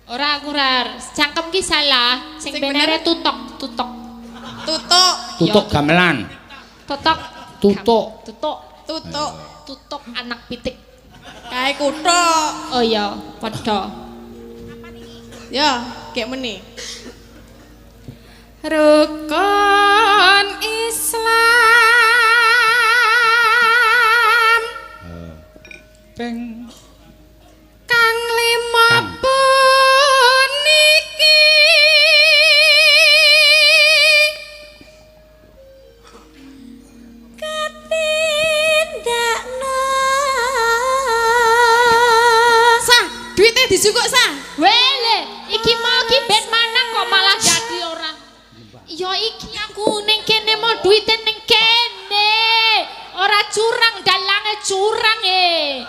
Ora aku rar, cangkem ki salah, sing Sing benere bener? tutok. Tutuk. Tutuk gamelan. Tutok. Tutuk. Tutuk. Tutuk anak pitik. Kae kuthuk. Oh iya, padha. Ya, kayak meni. Rukun Islam Peng. kang lima Kang. puniki katindakna Sa, duitnya disukuk sa. wele iki mau ki ben manang kok malah dadi ora ya iki aku ning kene mau duite ning kene ora curang dalange curang ning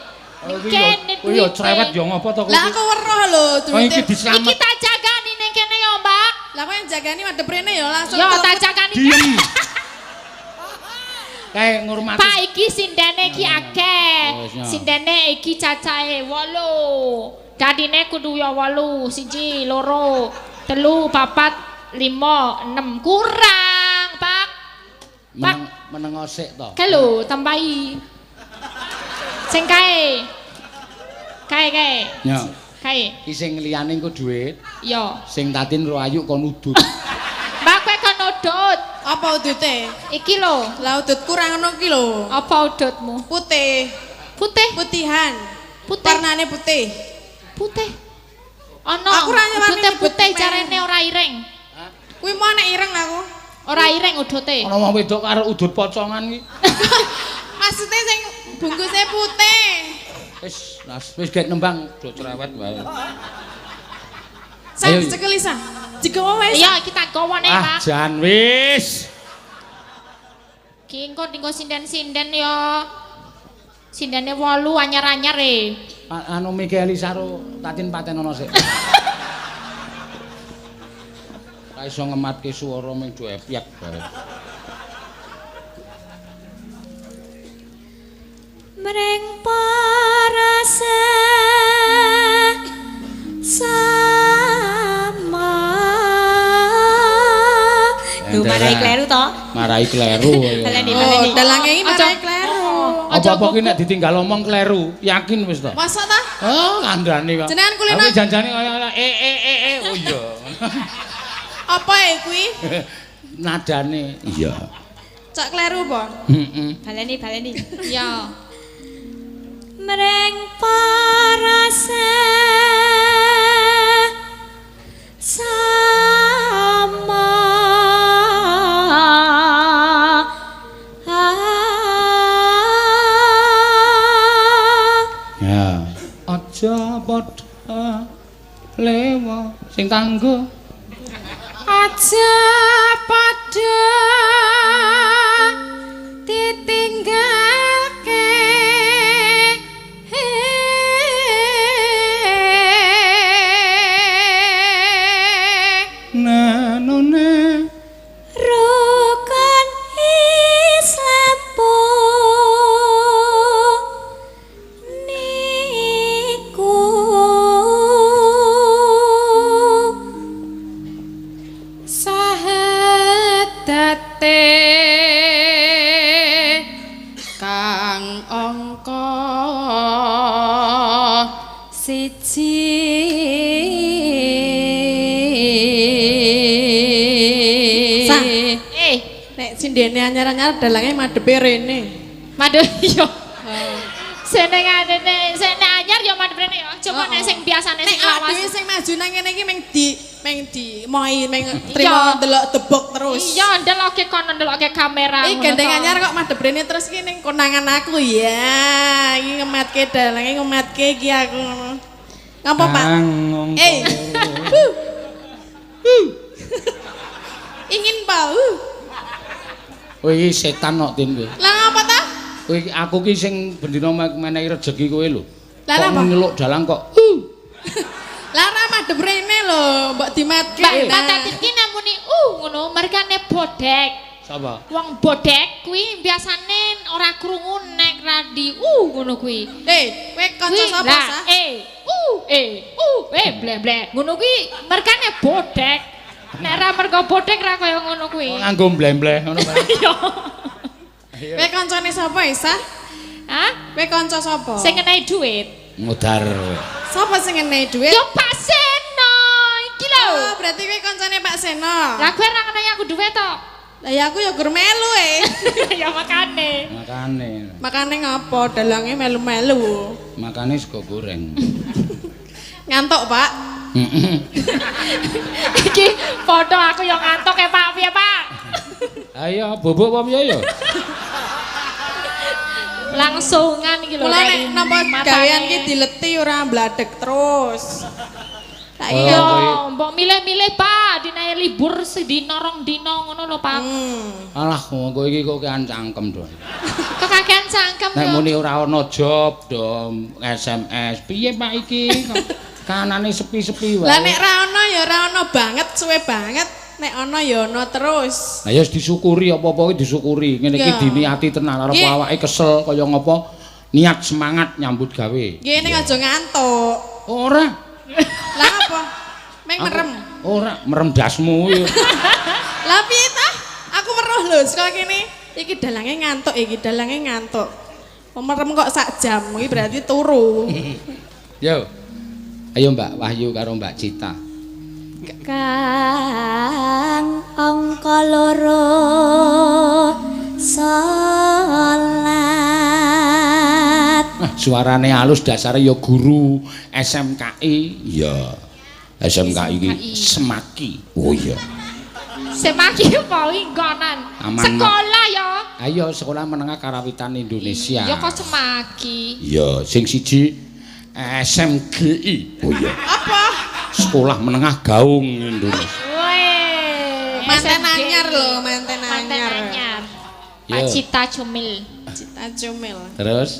kene Oh iya duite. cerewet yo ngopo to Lah aku weruh lho Oh iki duitnya. Iki diselamet. tak jagani ning kene ya, Mbak. Lah aku yang jagani madhep rene ya langsung. Yo telepon. tak jagani. Diem. Kayak ngurmati. Pak iki sindene iki akeh. Wes, ya. Sindene iki cacahe 8. Dadine kudu ya 8, 1, 2, 3, 4, 5, 6 kurang, Pak. Pak, Meneng osik to. kae lho tambahi. Sing kae. Kae. Ya. Kae. Ki sing liyane engko dhuwit, Yo. sing tatin ro ayu kon udut. Mbak kowe kan udut. Apa udute? Iki lho. Lah udut kurang ngono ki lho. Apa udutmu? Putih. Putih. Putihan. Putih. Warnane putih. Putih. Ono. Aku ra nyewani Udute nyebut putih merek. jarene ora ireng. Kuwi mau nek ireng aku. Ora ireng udute. Ana wong wedok karo udut pocongan ki. Maksudnya sing bungkusnya putih. Wis gek nembang do cerewet wae. Sa, Ayo. cekeli sa. Jika wes. Iya, kita gowone, Ah Pak. jan wis. Ki engko dinggo sinden-sinden ya. Sindene 8 anyar-anyar Anu Mikaeli Saro tatin paten ana sik. Ra iso ngematke swara ming do epyek bae. Mreng parasa sama. Duh, marai kleru to. Marai kleru. Baleni, Oh, baleni. dalange iki Aja. marai kleru. Apa-apa ki nek ditinggal omong kleru, yakin wis to. Masa ta? Oh, kandhane kok. Jenengan kulino- Aku janjane kaya oh iya. Apa ya kuwi? Nadane iya. Cak kleru apa? Heeh. Baleni, baleni. Ya. Mreng parasa sama. Ya. Aja padha lewa sing tangguh. Aja padha ditinggalke. Nanone Rukun Islamku niku Sahadate Kang angka siji. Sa. Nek sindene anyar-anyar dalange madhepe rene. Madhe yo. seneng adene, sing anyar ya mandek mrene ya. Coba nek sing biasane sing Nek awak lawas. dhewe sing maju nang kene iki meng di moi meng trimo ndelok debok terus. Iya, ndeloke kono ndeloke kamera. Iki gendeng anyar kok madhep rene terus iki ning konangan aku ya. Iki ngematke dalange ngematke iki aku. Ngapa, Pak? Ingin bau. Kowe iki setan kok Tin kowe. Lah ngapa ta? Kowe aku ki sing bendina menehi rejeki kowe lho. Lah Kok napa? ngeluk dalang kok. Lah ra madhep rene lho, mbok dimatke. Mbak Tatin ki namune ngono, mergane bodek. Sapa? Wong bodek kuwi biasane ora krungu nek radi ngono kuwi. Kowe kanca sapa Lah, sah? bleh. Ngono kuwi mergane bodek. Nek ra mergo bodek ra kaya ngono kuwi. Nganggo mbleh-mbleh ngono Pak. Iya. Kowe kancane sapa Isa? Hah? Kowe kanca sapa? Sing ngenehi dhuwit. Ngudar. Sapa sing ngenehi dhuwit? Yo Pak Seno iki lho. Oh, berarti kowe kancane Pak Seno. Lah kowe ra ngenehi aku dhuwit to. Lah ya aku ya gur melu Ya makane. Makane ngapa dalange melu-melu. makane sego goreng. Ngantuk, Pak. Iki foto aku yang ngantuk ya Pak, piye Pak? Ayo bobok apa piye ya? Langsungan iki lho. Mula nek napa gawean iki dileti ora mbladek terus. Lah iya. Yo, mbok milih-milih Pak, dinae libur sedina rong dina ngono lho Pak. Alah kowe iki kok kean cangkem do. Kekakean cangkem Nek yo. muni ora ana job do SMS. Piye Pak iki? Kanane sepi-sepi wae. Lah nek ra ono ya ora ono banget, suwe banget. Nek ono ya ono terus. Lah ya disyukuri apa-apa iki disyukuri. Ngene iki Ya. diniati tenan arep Nggih. awake kesel kaya ngapa niat semangat nyambut gawe. Nggih ning aja ngantuk. Ora. Lah apa? Meng Aku- merem. Ora merem dasmu iki. Lah piye ta? Aku weruh lho saka kene. Iki dalange ngantuk, iki dalange ngantuk. Merem kok sak jam, iki berarti turu. Yo. Ayo Mbak Wahyu karo Mbak Cita. Kang angka loro salat Suarane halus dasare ya guru SMKI. Iya. SMKI iki semaki. Oh iya. Semaki apa inggonan. Aman, Sekolah ya. Ayo sekolah menengah karawitan Indonesia. Ya kok semaki. Iya, sing siji SMGI. Oh iya. Apa? Sekolah menengah gaung Indonesia. Weh, Manten SMG. anyar lho, manten Manten anyar. anyar. Yo. Pak Cita Cumil. Cita Cumil. Terus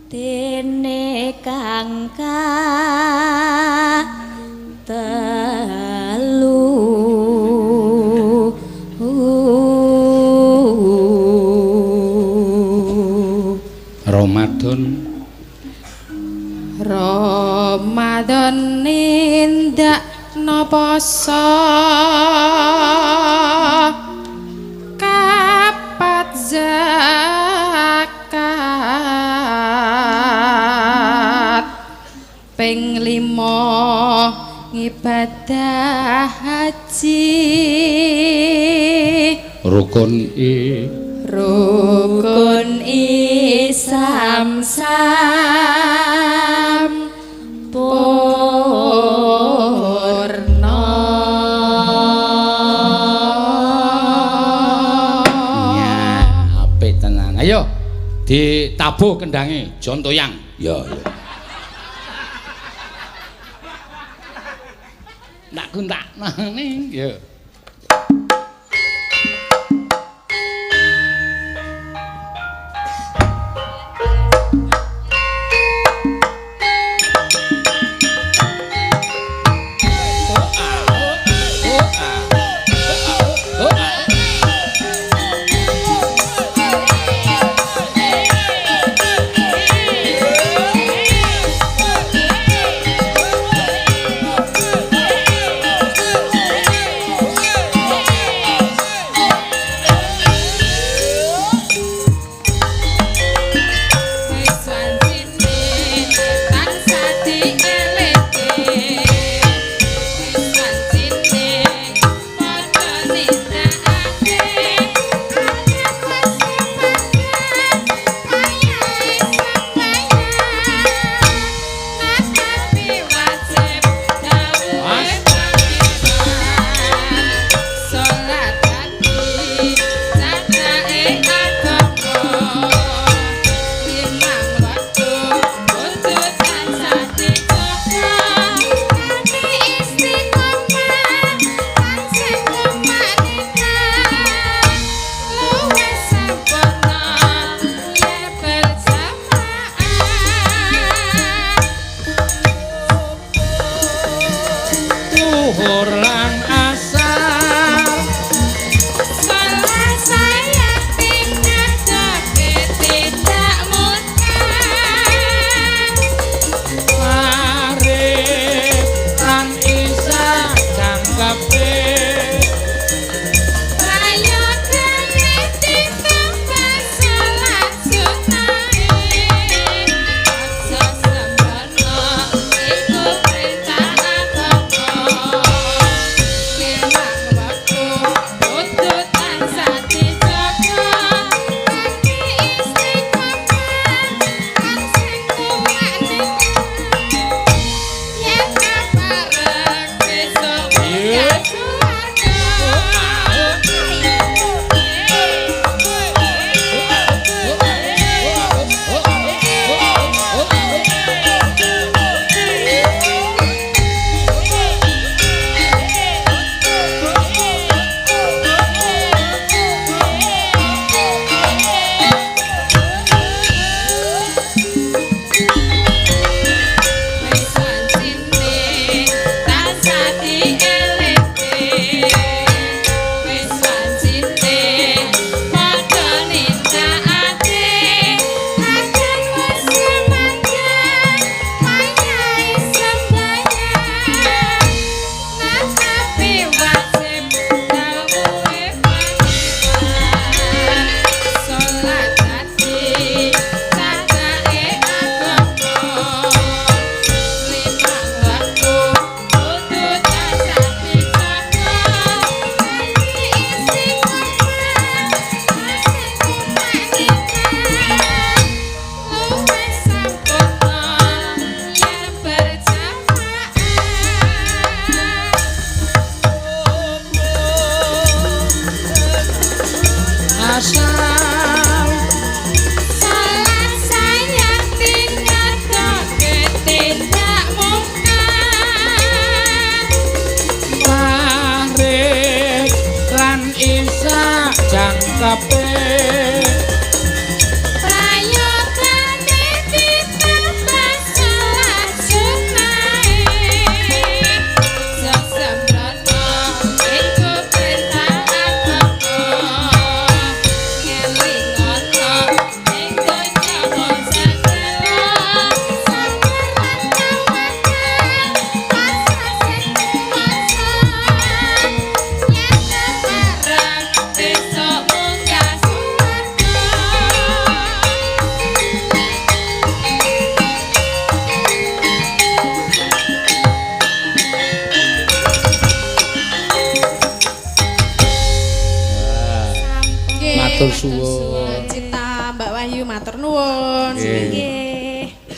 dene kangka telu Ramadan Ramadan nindak noposo kapat zakat ping 5 ngibadah haji rukun rukun Islam sam purna ya apik tenan. Ayo ditabuh kendange jontoyang. Ya ya. Nak kuntak ning ya. kabeh. Prayogane ditambah salah sunae. Sesembrono iku perintah agama. Ngelingono ing donya mosakala. Sabaran kawakan asa sing kuwasa. Yen barang besok munggah swarga. Nggih, Matur suwun. Cinta Mbak Wahyu matur nuwun. Nggih.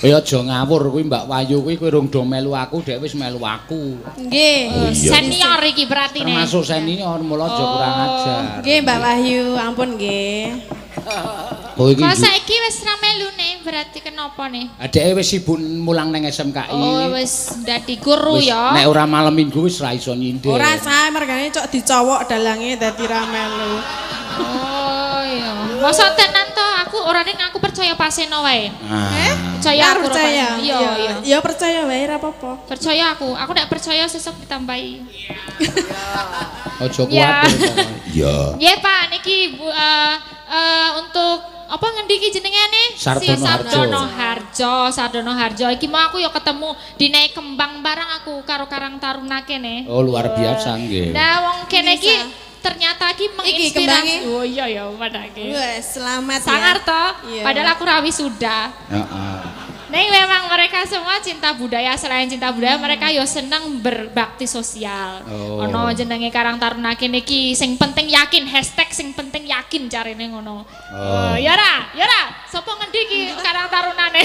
Kowe aja ngawur kuwi Mbak Wayu kuwi kowe rung do melu aku, dhek wis melu aku. Nggih. Senior iki berarti nih. Termasuk senior, mula aja kurang ajar. Nggih Mbak Wahyu, ampun nggih. Kowe iki Kok saiki wis ra melune berarti kenapa nih? adeke wis sibuk mulang nang SMKI. Oh wis dadi guru Wis, ya. nek ora malam Minggu wis ra iso nyindir. Ora sae mergane cok dicowok dalange dadi ra melu. Oh iya. Masa tenan to aku ora ning aku percaya paseno wae. Percaya Ora aku ora percaya. paseno. Iya iya. Ya percaya wae ra apa-apa. Percaya aku. Aku nek percaya sesuk ditambahi. Aja Ya. kuwatir. Iya. Nggih Pak niki untuk apa ngendi iki jenenge nih? Sardono Sardono Harjo. Sardono Harjo iki mau aku ya ketemu dinae kembang barang aku karo Karang Taruna kene. Oh luar biasa nggih. Nah wong kene iki ternyata iki kembange. menginspirasi. Oh iya ya padake. Wes selamat Sangar ya. toh, Iya. padahal aku rawi sudah. Heeh. Nih memang mereka semua cinta budaya, selain cinta budaya mereka yo seneng berbakti sosial. Oh. Ono jenenge Karang Taruna kene iki sing penting yakin, hashtag sing penting yakin carine ngono. Oh. Ya ra, sapa ngendi iki Karang Tarunane.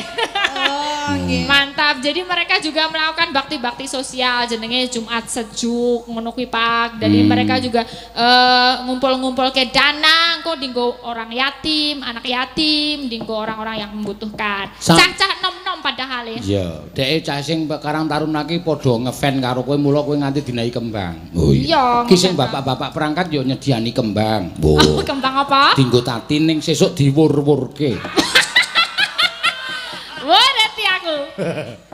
Oh, nggih. Mantap. Jadi mereka juga melakukan bakti-bakti sosial jenenge Jumat Sejuk ngono kuwi Pak. Jadi mereka juga ngumpul-ngumpul ke dana engko dinggo orang yatim, anak yatim, dinggo orang-orang yang membutuhkan. Cah-cah nom-nom padahal ya. Iya, dhek cah sing Karang Taruna ki padha ngefan karo kowe mula kowe nganti dinai kembang. Oh Iya, Ki sing ngefan, bapak-bapak perangkat yo nyediani kembang. Oh. Kembang apa? Dinggo tati ning sesuk diwur-wurke. Wah, nanti aku.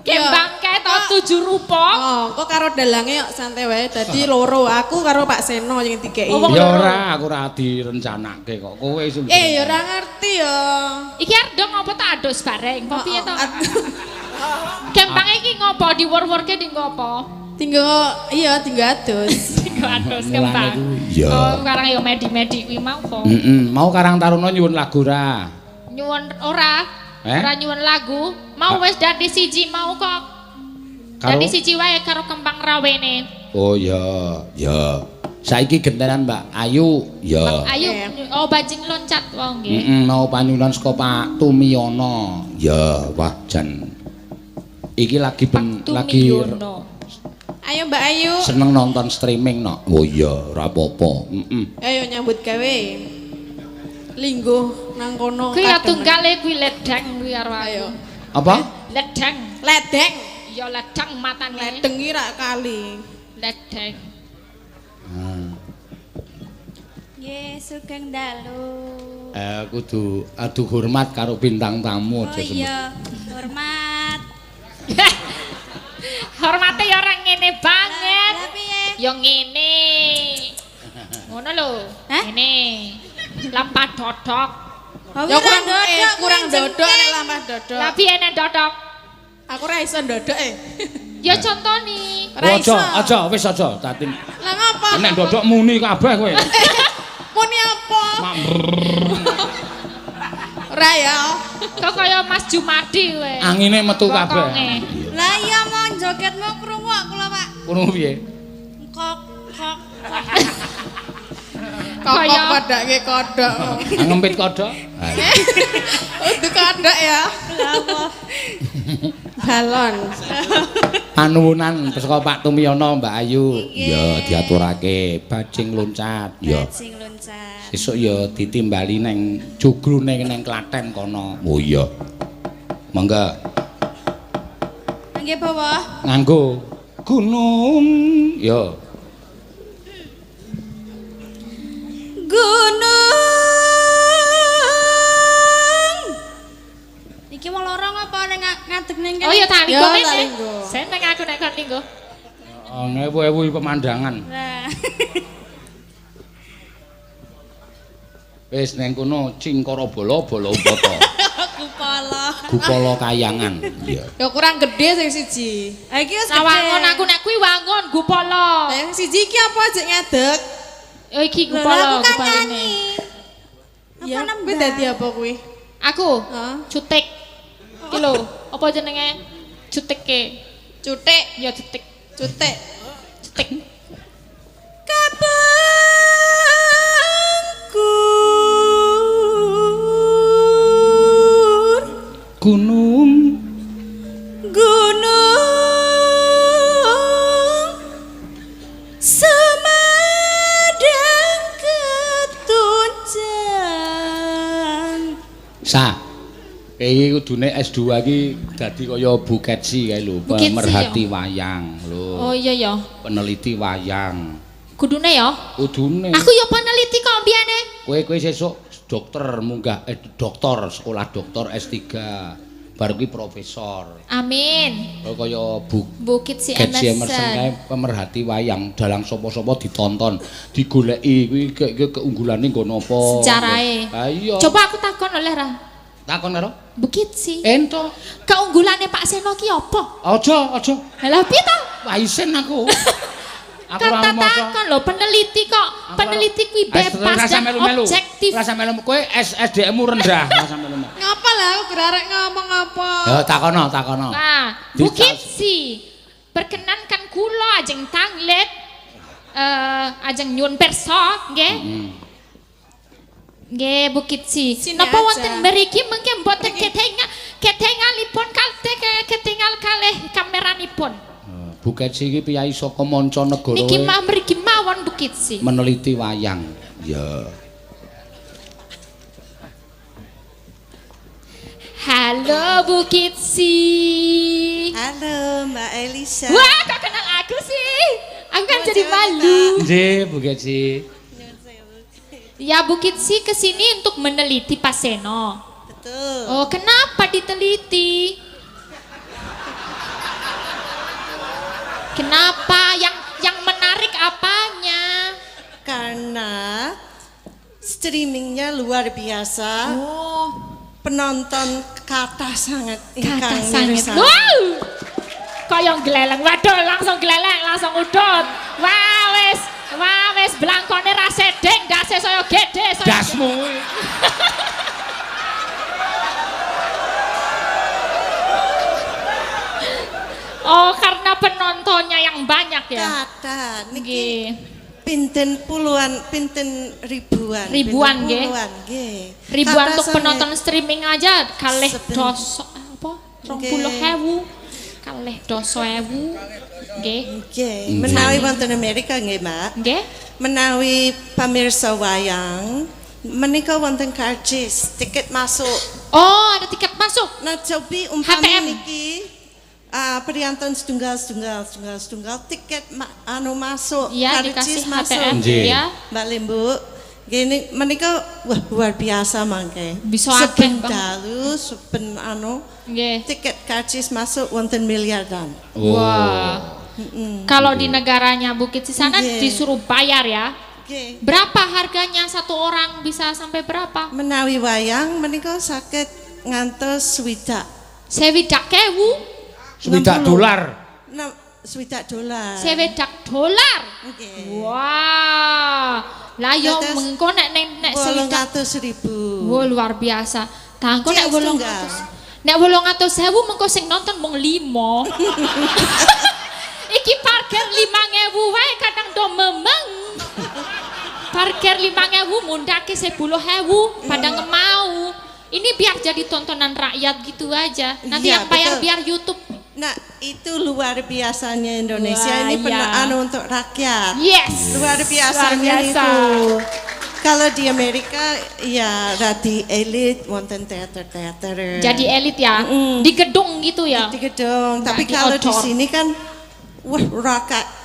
Kembang kae to 7 rupa. Oh, kok karo dalange kok santai wae dadi loro. Aku karo Pak Seno sing dikeki. Oh, wong Ya loro. ora, aku ora direncanake kok. Kowe sing Ya ora ngerti ya. Iki arep dong apa tak adus bareng? Apa piye to? Ad- Kembang iki ngopo diwur-wurke dinggo apa? Tinggo iya tinggo adus. Dinggo adus Ngelangi kembang. kuwi, iya. Oh, sekarang yo medi-medi kuwi mau kok. Mau Karang Taruna nyuwun lagu ra? Nyuwun ora? Eh? Ora nyuwun lagu, mau wis dadi siji mau kok. Karo? Dadi siji wae karo kembang rawene. Oh ya, ya. Saiki gentenan Mbak Ayu, ya. Ayo, oh bajing loncat wong nggih. Mau panyunan saka Pak Tumiyono. Ya, wajan. Iki lagi lagi Tumiyono. Ayo Mbak Ayu. seneng nonton streaming no. Oh iya, ora apa-apa. Ayo nyambut gawe. Lingguh nang kono. Kuwi ya kadang. tunggale kuwi ledang kuwi karo Ayo. aku. Apa? Ledang. Ledeng. Ya ledang matane. Ledeng iki rak kali. Ledang. Nggih, sugeng dalu. Kudu adu hormat karo bintang tamu Oh aja iya, hormat. Hormate ya ora ngene banget. Lah piye? Ya ngene. Ngono lho. Hah? Ngene. Lampah dodok. Oh, Ya kurang dodok, kurang kuwi dodok jengking. nek lampah dodok. Lah piye nek dodok? Aku ora iso dodok Ya contoni. Ora iso. Aja, wis aja. Tadi Lah ngapa? nek dodok muni kabeh kowe. Muni apa? Ora ya. Kok kaya Mas Jumadi kowe. Angine metu kabeh. Bokonge. Lah iya mau jogetmu krungu aku lho, Pak. Kuno piye? Kok kok. Kok Kaya- padake kodok. Ngempit kodok. Untuk kodok ya. Balon. Panuwunan saka Pak Tumiyono Mbak Ayu. Ya diaturake bajing loncat. Ya. Bajing loncat. Sesuk ya ditimbali neng jugrune neng Klaten kono. Oh iya. Mangga Nggih, Bawa. nganggo gunung. Ya. Gunung ning Oh ya tak linggo Ya, tak mene. linggo. Seneng aku nek kon linggo. Ngewu-ewu pemandangan. Nah. Wis neng kono cingkara bola-bola umpata. Kupala. Gupala kayangan. Iya. Ya kurang gede sing siji. Ha iki wis Nah, wangon aku nek kuwi wangon gupala. Yang siji iki apa aja ngedek? Oh iki Lho, gupala aku kan gupala nyanyi. ini. Ya, nembang? kuwi dadi apa kuwi? Aku Hah? cutik. Iki lho, apa jenenge? Cutike. Cutik, Ya cutik. cutik. Cutik. Kabangkur Gunung gunung Semadang ketunjan. sa. Iki kudune S2 iki dadi kaya Buketsi kae lho, Buketsi, pemerhati wayang lho. Oh iya ya. Peneliti wayang. Kudune ya. Kudune. Aku ya peneliti kok mbiyane. Kowe sesuk dokter munggah doktor sekolah doktor S3. Bar kuwi profesor. Amin. Kaya Bukit si Getsi Emerson Emerson. kae pemerhati wayang dalang sapa-sapa ditonton, digoleki kuwi keunggulane nggono apa. Sejarahe. Ha iya. Coba aku takon oleh ra. Takon karo Bukit si. ento. Keunggulane Pak Seno ki apa? Aja. Lah piye to? Wah isen aku. Aku Kan ora tak maca. takon lho peneliti kok. Peneliti kuwi bebas dan objektif. Rasa melu kowe SDM-mu rendah, rasa melu. Ngapa lah aku gerarek ngomong apa? Ya takono. Nah, Bukit si. Perkenankan kula ajeng tanglet ajeng nyuwun pirsa nggih. Nggih Bukit si. Sini Napa aja. wonten mriki mengke mboten ketingalipun ketingal kalih kameranipun. Buket iki piyai saka manca negara Niki mriki mawon Bukit si. meneliti wayang. Ya. Halo Bukit si. Halo Mbak Elisa. Wah, kok kenal aku sih? Aku kan jadi malu. Nggih, Buket sih. Ya Bukit si kesini untuk meneliti Pak Seno. Betul. Oh, kenapa diteliti? Kenapa? Yang menarik apanya? Karena streamingnya luar biasa. Oh, Penonton kata sangat kata ingkang sangat. mirsani. Wow! Kayak geleleng. Waduh, langsung geleleng, langsung udut. Wah wes belangkone ra sedeng, dase saya gede. Dasmu. Oh, karena penontonnya yang banyak ya. Kata niki Nggih. pinten puluhan, pinten ribuan. Ribuan, pinten nggih. puluhan, nggih. Ribuan Kata untuk sangat penonton streaming aja kalih Seben- doso apa? 20.000. Kalih doso ewu. Nggih. Nggih, menawi wonten Amerika nggih, Mbak. Nggih. Menawi pamirsa wayang menika wonten karcis tiket masuk. Oh, ada tiket masuk. Nah, cobi umpami HTM. niki priantun setunggal tiket masuk Iya, dikasih HTM Nggih. ya. Mbak Limbu. Gini menika wah luar biasa mangke. Bisa akeh, Saben Bang. dalu saben Nggih. tiket karcis masuk wonten miliaran. Wah. Kalau di negaranya Bukit si sana Nggih. disuruh bayar ya. Nggih. Berapa harganya satu orang bisa sampai berapa? Menawi wayang menika saged ngantos swidak. Sewidak kewu, $60. Swidak dolar. sewidak dolar. Nggih. Wah, lah yo Tetes mengko nek sewidak 800.000. Wah luar biasa. Tangko nek Cias tunggal. 800. Nek 800.000 mengko sing nonton mung 5. Iki parkir 5.000 wae kadang do memeng. Parkir 5.000 mundake 10.000 pada ngemau. Ini biar jadi tontonan rakyat gitu aja. Nanti Iya, yang bayar betul. biar YouTube. Nah, itu luar biasanya Indonesia. Wah, Ini iya. untuk rakyat. Yes. Luar biasanya Luar biasa. itu. Kalau di Amerika ya radi elit wonten teater-teater. Jadi elit ya. Di gedung gitu ya. di gedung. Tapi Nggak kalau di diodor. sini kan wah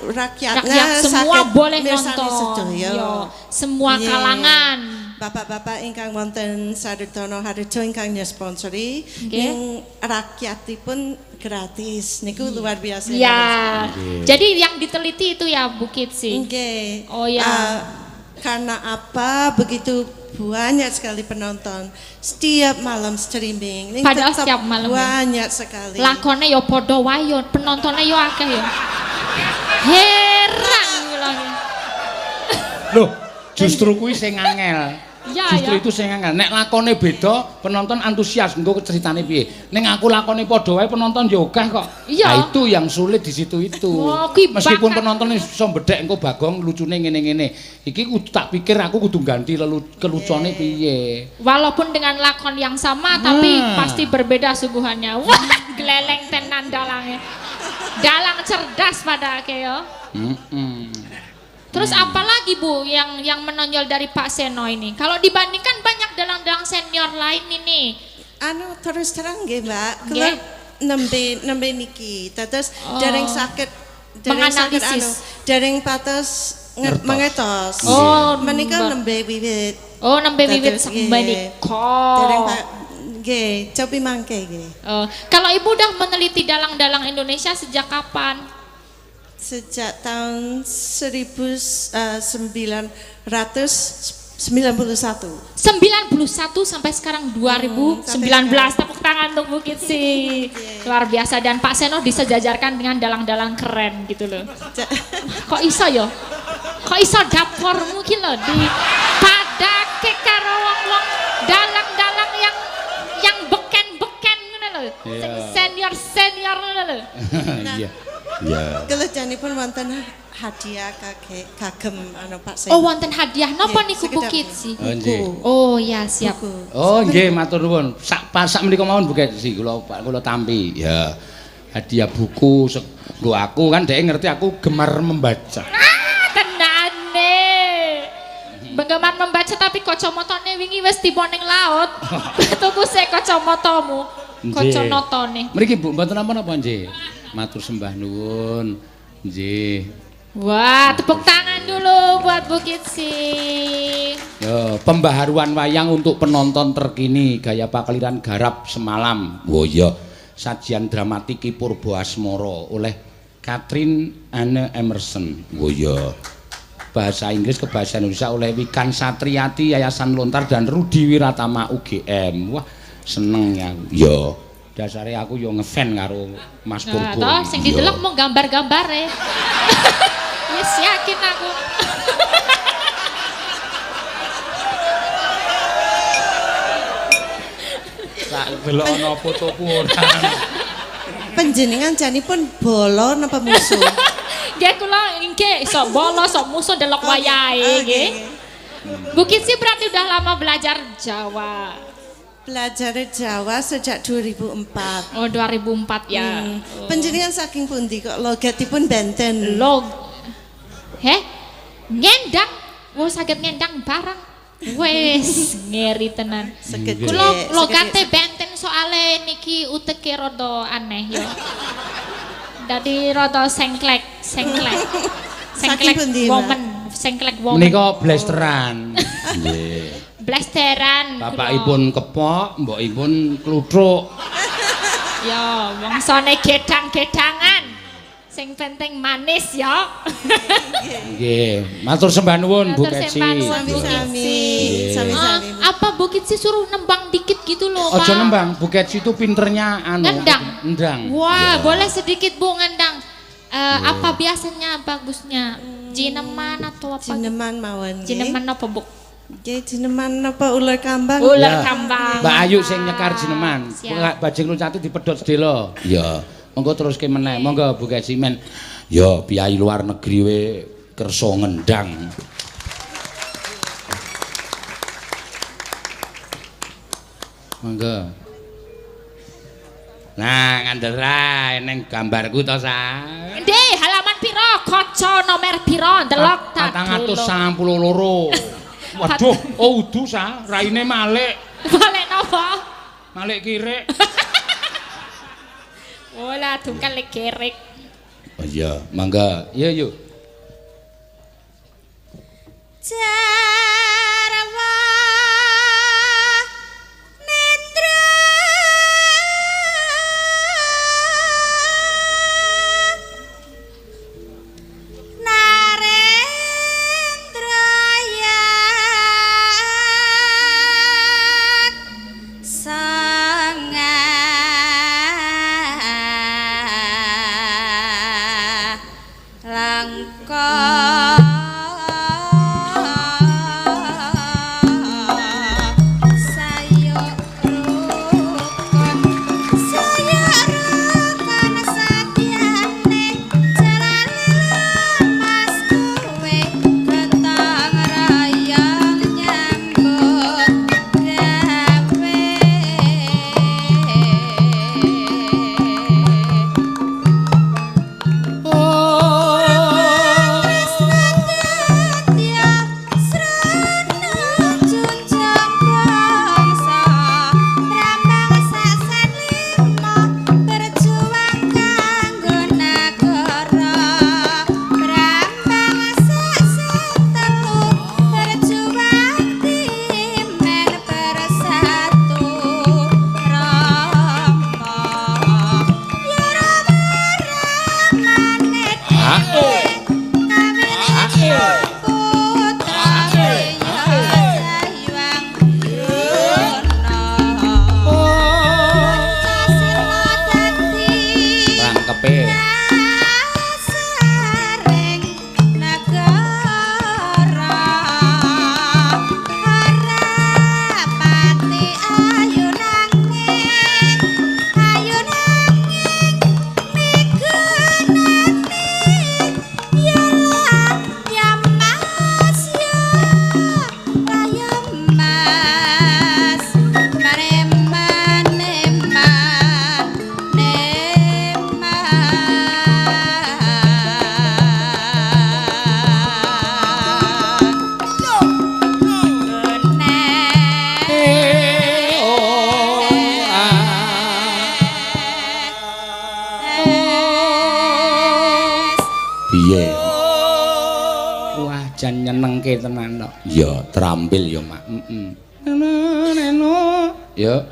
rakyatnya Rakyat semua sakit boleh mirsani nonton. sedaya. Yo, semua Iya. kalangan. Bapak-bapak ingkang wonten Sadertono Harjo ingkang nyesponsori ning rakyatipun gratis niku luar biasa. Ya. Jadi yang diteliti itu ya Bukit sih. Nggih. Oh ya. Karena apa begitu banyak sekali penonton setiap malam streaming. Ini Padahal tetap setiap malam ya. banyak sekali. Lakone yo podo wae yo, penontonnya yo akeh yo. Heran kula. Loh, justru kuwi sing angel. Ya, Justru ya. itu sing angel. Nek lakone beda, penonton antusias engko ceritane piye. Ning aku lakone padha wae penonton yo akeh kok. Iya. Nah, itu yang sulit di situ itu. Oh, kuwi Meskipun bakat. penonton iso bedhek engko Bagong lucune ngene-ngene. Iki kudu tak pikir aku kudu ganti kelucone piye. Walaupun dengan lakon yang sama tapi pasti berbeda suguhannya. Wah, gleleng tenan dalangnya. Dalang cerdas pada ake yo. Terus apa lagi Bu yang menonjol dari Pak Seno ini? Kalau dibandingkan banyak dalang-dalang senior lain ini. Terus terang nggih Mbak, Nggih. kula nembe niki. Terus Oh. dereng sakit Menganalisis. dereng patos mengetos. Oh, menika Mbak. nembe wiwit. Oh, nembe wiwit Dados, sakmenika. Dereng nggih, cobi mangke nggih. Kalau Ibu udah meneliti dalang-dalang Indonesia sejak kapan? Sejak tahun 1991. 91 sampai sekarang 2019. Tepuk tangan untuk Bukit sih. Luar biasa dan Pak Seno disejajarkan dengan dalang-dalang keren gitu loh. Kok iso yo? Kok iso dapurmu ki lho di padake karo wong-wong dalang-dalang yang beken-beken ngono lho. Senior ngono lho. Iya. Iya. Kelejanipun wonten hadiah kagem Pak Seno. Oh, wonten hadiah napa Nggih, niku sekedap. Bukit sih? Oh, nggih. Oh ya siap. Buku. Oh nggih matur nuwun. Sak menika mawon Bukit sih kula tampi. Ya. Hadiah buku nggo aku kan dhek ngerti aku gemar membaca. Tenane. Penggemar membaca tapi kacamatane wingi wis tiba ning laut. Tuku sik kacamatamu. Kacanatane. Mriki Bu mboten napa-napa nggih. Matur sembah nuwun. Nggih. Wah, tepuk tangan dulu buat Bukit sih. Yo, pembaharuan wayang untuk penonton terkini gaya pakliran garap semalam. Oh iya, sajian dramatiki Purba Asmara oleh Catherine Anne Emerson. Oh iya. Bahasa Inggris ke bahasa Indonesia oleh Wikan Satriati Yayasan Lontar dan Rudi Wiratama UGM. Wah, seneng ya. Yo, dasare aku yo ngefan karo Mas Purba. Nah, toh sing didelok mau gambar-gambare. Wis yakin aku. Tak delokno fotoku ora. Panjenengan janipun bolo napa musuh? Nggih kula nggih sok bolo sok musuh delok wayahe nggih. Bukit sih berarti udah lama belajar Jawa. Belajar Jawa sejak 2004. Oh 2004 ya. Panjenengan saking pundi kok logatipun benten? Log. Ngendang. Wah saged ngendang barang. Wes ngeri tenan. Segede. Kula logate benten soale niki uteke rada aneh ya. Dadi rada sengklek. Saking pundi, Mbak? woman, sengklek woman. Menika blasteran. Nggih. Blasteran. Bapakipun kepok, mbokipun kluthuk. Ya, wangsane gedang-gedangan. Sing penting manis ya. Nggih, matur sembah nuwun Bu Matur Keci. sembah nuwun, Bu Sami-sami. Nggih. Sami-sami. Apa Bukit sih suruh nembang dikit gitu loh, Pak? Ojo nembang, Bu Keci itu pinternya Ngendang. Nendang. Wah, Ya. boleh sedikit Bu ngendang. Apa biasanya bagusnya? Jineman atau apa? Jineman mawon. nggih. Jineman apa, Bu? Nggih, jineman apa ular kambang? Ular Ya. kambang. Mbak Ayu sing nyekar jineman. Siap. Bajing lucati dipedhot sedela. Ya, monggo teruske meneh. Monggo Bu Keci men. Ya, piyai luar negeri we kersa ngendang. Monggo. Nah, ngandera ning gambarku to, Sa. Ndih, halaman piro? Kaca nomor piro? Delok tak dulu. 492. Waduh, oh udu Sa, raine Malik. Balik napa? Malik kirik. Olah dungkal gerik. Oh iya, mangga. Iya, yuk. Jarwa nyenengke tenan kok. Ya, terampil ya, Mak. Heeh. Ya.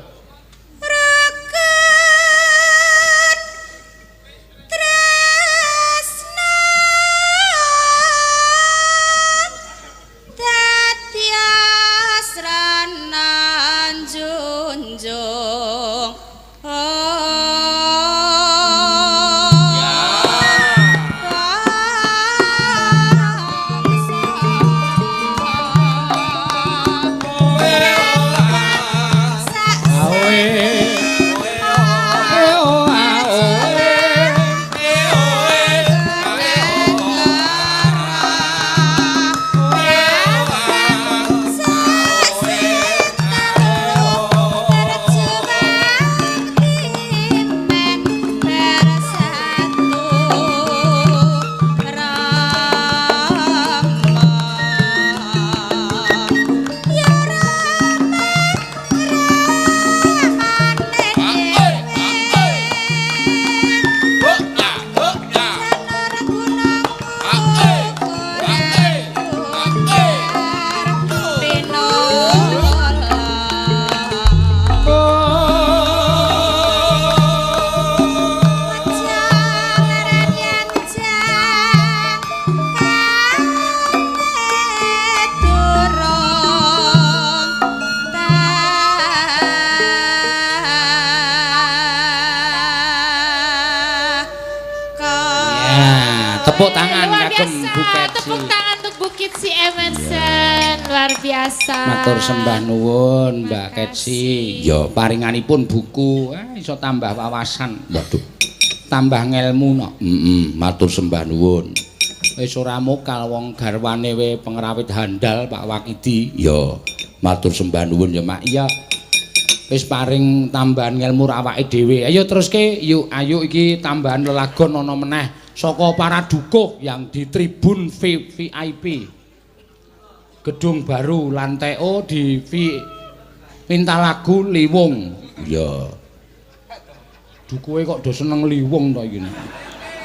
Tepuk tangan kagem Bukit. Tepuk tangan untuk Bukit si Emerson. Luar biasa. Matur sembah nuwun Mbak Ketsi. Ya paringanipun buku, iso tambah wawasan. Waduh. Tambah ngelmu no. Matur sembah nuwun. Wis ora mokal wong garwane we pengrawit handal Pak Wakidi. Ya matur sembah nuwun ya Mak. Iya. Wis paring tambahan ngelmu awake dhewe. Ayo teruske yuk, ayo iki tambahan lelagon ana meneh. Saka para dukuh yang di tribun VIP Gedung Baru lantai O di minta lagu Liwung. Ya. Dukuhe kok do seneng Liwung to iki.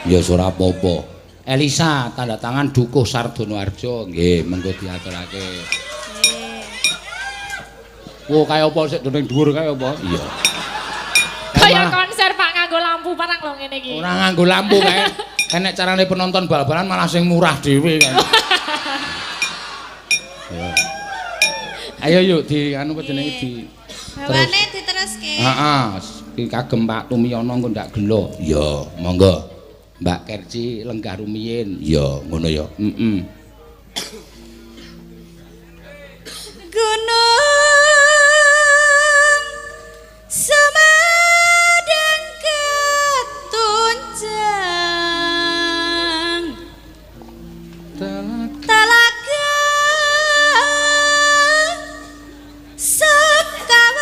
Ya ora apa-apa. Elisa tanda tangan dukuh Sardonoarjo nggih mengko diaturake. Wo kaya apa sik ning dhuwur kaya apa? Iya. Kaya konser Pak nganggo lampu parang lho ngene iki. Ora nganggo lampu kae. Enek carane penonton bal-balan malah sing murah dhewe kan. Ya. Ayo yuk di anu apa jenenge di bawane diteruske. Heeh, iki kagem Pak Tumiyono engko ndak gelo. Ya, monggo. Mbak Kerci lenggah rumiyin. Ya, ngono ya. Gunung Semadang ketunjang Talaga Sekawayana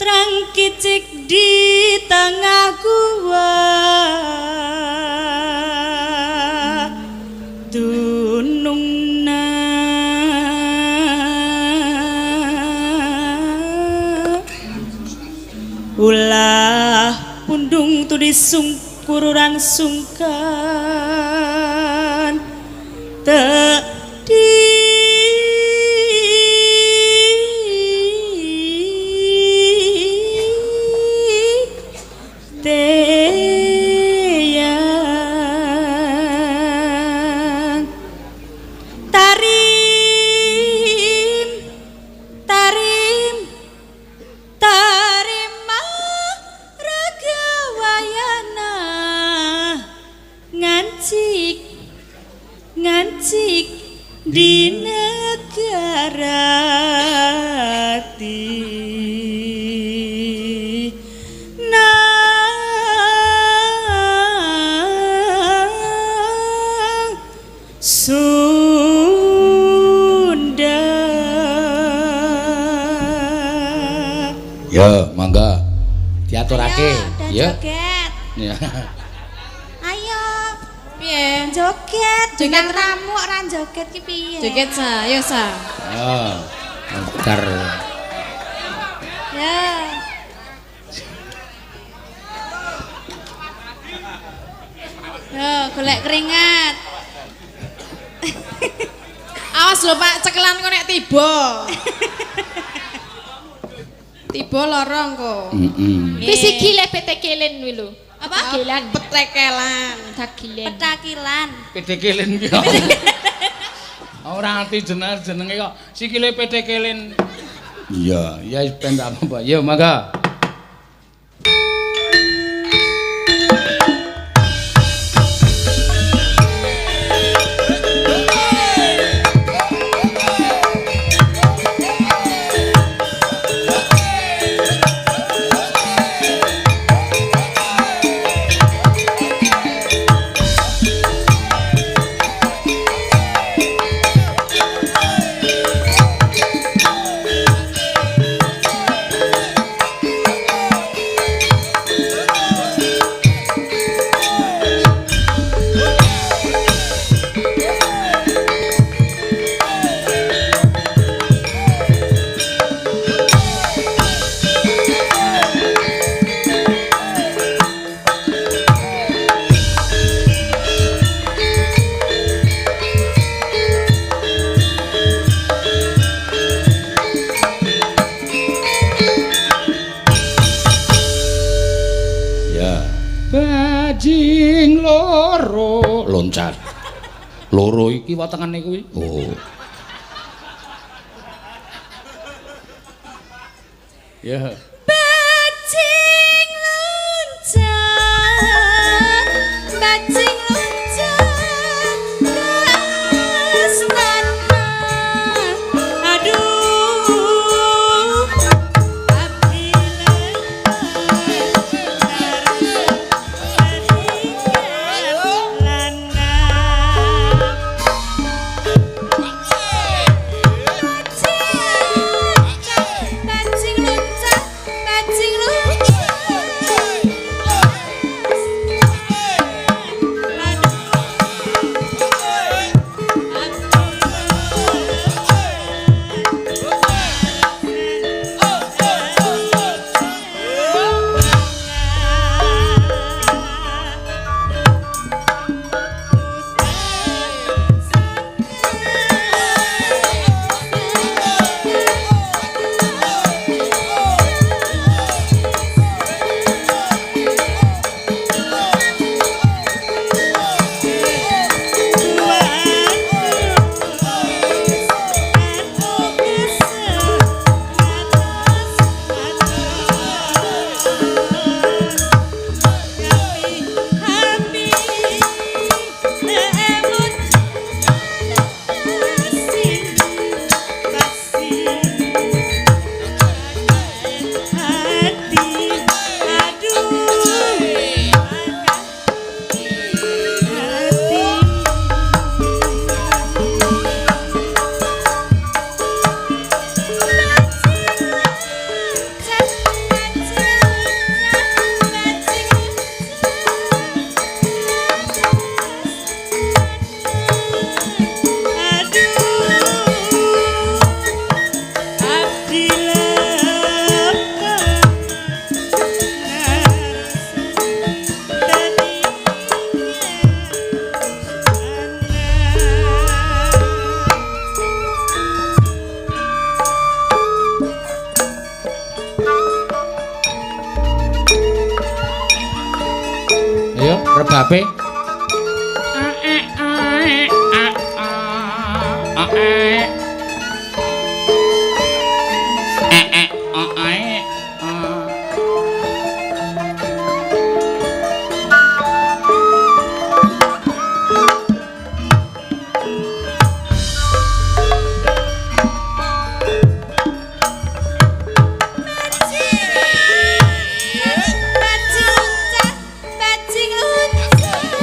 Terang kicik di tengah gua Dunungna ulah pundung tulis sungkururan sungkan tadi teyang tarim tarim tarima ragawayana ngancik ngancik di negara hati nang Sunda. Ya, mangga. Diaturake. Ya. Joget. Ya. Ayo. Piye? Joget. Dengan ramu ora joget ki piye? Joget sa, yo sa. Ya. Bentar. Ya. golek keringat. Awas lho Pak, cekelan kok nek tiba. Tiba lorong kok. Ki sikile petekelen kuwi lho. Apa? Petekelan. Petekelan. Takilen. Petakilan. Pedekelen ki. Ora ngerti jenenge kok sikile pedekelen. Iya, ya ben tak apa. Yo mangga. Bajing loro loncat. Loro iki watengane kuwi. Oh. Ya. Bajing loncat, bajing loncat, kasnana. Aduh, abdi bajing loncat, bajing rebabe. bajing loncat, bajing loncat.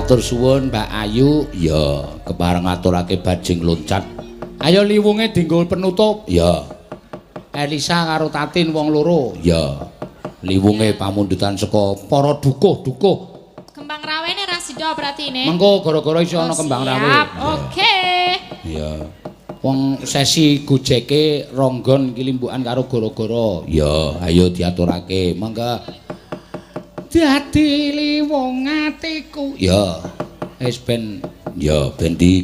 Matur suwun Mbak Ayu, ya kepareng ngaturake bajing loncat. Ayo liwunge dienggo penutup, ya. Elisa karo Tatin wong loro, ya. Liwunge pamundutan saka para dukuh-dukuh. Kembang rawene ra sida berarti ne. Mengko gara-gara iso ana kembang rawe. Siap, oke. Ya. Wong sesi gojeke ronggon iki limbukan karo gara-gara. Ya, ayo diaturake. Mangga dadi liwung atiku. Ya. Wis ben di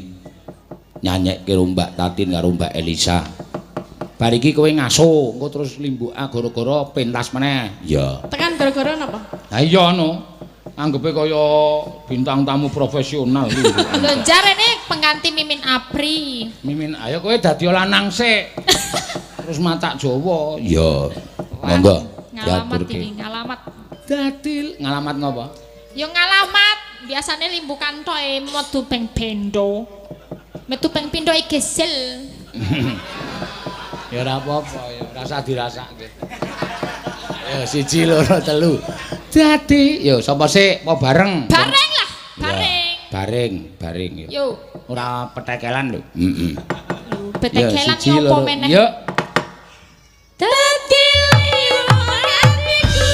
nyanyekke Mbak Tatin karo Mbak Elisa. Bar iki kowe ngaso, engko terus limbuka gara-gara pentas meneh. Ya. Tekan gara-gara napa? Ha iya no. Anggepe kaya bintang tamu profesional iki. Lho jarene pengganti Mimin Apri. Mimin, ayo kowe dadi lanang sik. Terus matak Jawa. Ya. Monggo. Ngalamat iki, ngalamat. Dadi ngalamat napa? Ya ngalamat, biasane limbukan tok metu ping pendo. Metu ping pindho gesel. Ya ora apa-apa, ya ora usah dirasake. Ya 1 2 3. Dadi, yo sapa sik apa bareng? Bareng lah, Ya, bareng ya. Yo. Ora petekelan lho. Heeh. Petekelan yo apa meneh? Yo. Dadi liwung atiku.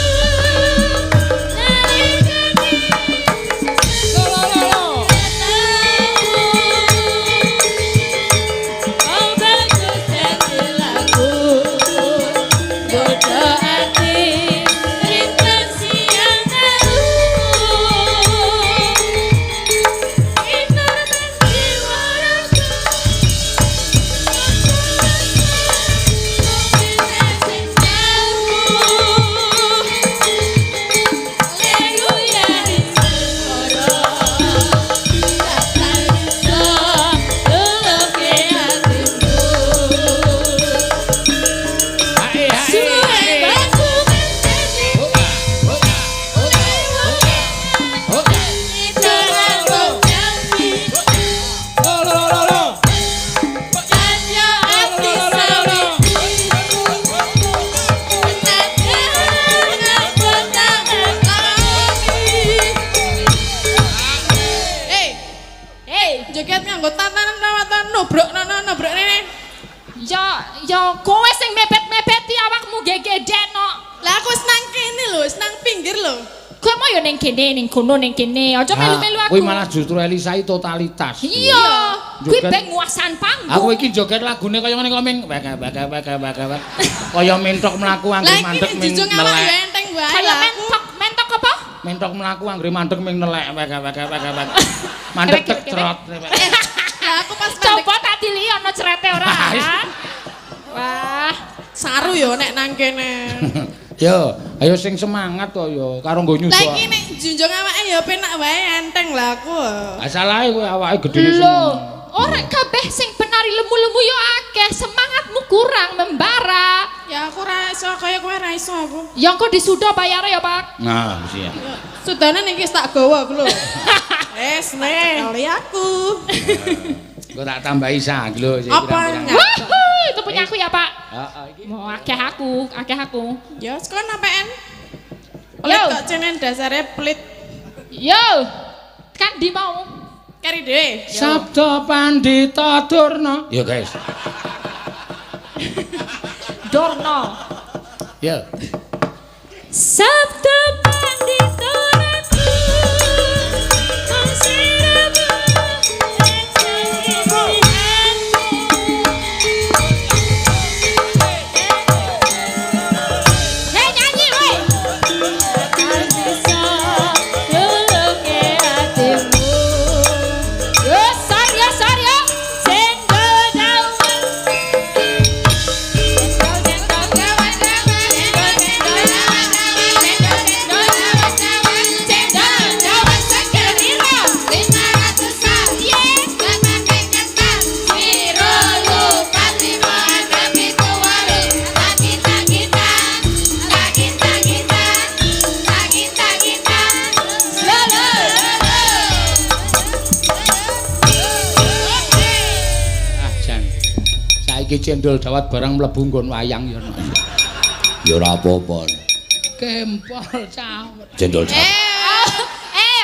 Joget nganggo tatanan rawatan nubruk nubruk rene. Ya kowe sing mepet-mepeti awakmu gegedeno. Lah aku wis nang kene lho, wis nang pinggir lho. Kowe mau yo ning kene, ning kono, ning kene. Aja melu-melu aku. Kuwi malah justru Elisa totalitas. Iya. Kuwi Joget. ben nguasan panggung. Aku iki joget lagune kaya ngene komeng. Kaya mentok mlaku anggere mandek ming nelek. Enteng wae. Kaya mentok apa? Mentok mlaku anggere mandek ming nelek. Mandek tek cerot. Lah aku pas Coba tak dili ana cerete ora? Wah, saru yo nek nang kene. Yo, ayo sing semangat to yo karo nggo nyusul. Lah iki nek junjung awake ya penak wae enteng lah aku. Asalahe kowe awake gedene lho, ora kabeh sing penari lemu-lemu yo akeh, semangatmu kurang membara. Ya aku ra iso kaya kowe ra iso aku. Ya engko disuda bayare ya, Pak. Nah, siap. Sudane niki tak gawa aku lho. Wes nek kali aku. Engko tak tambahi sak lho sing Apa pirang-pirang. Wuh, itu punya aku ya, Pak. Heeh, iki. Mau akeh aku. Ya sekon apaan? Pelit Yo. kok cenen dasare pelit. Yo, kan di mau. Kari dhewe. Sabda Pandita Durna. Yo guys. Dorno. Yo. Sabda Pandita Ratu. Om siramu. Hei nyanyi woi. Saiki cendol dawet barang mlebu nggon wayang ya. Ya ora apa-apa. Kempol cawet. Cendol dawet.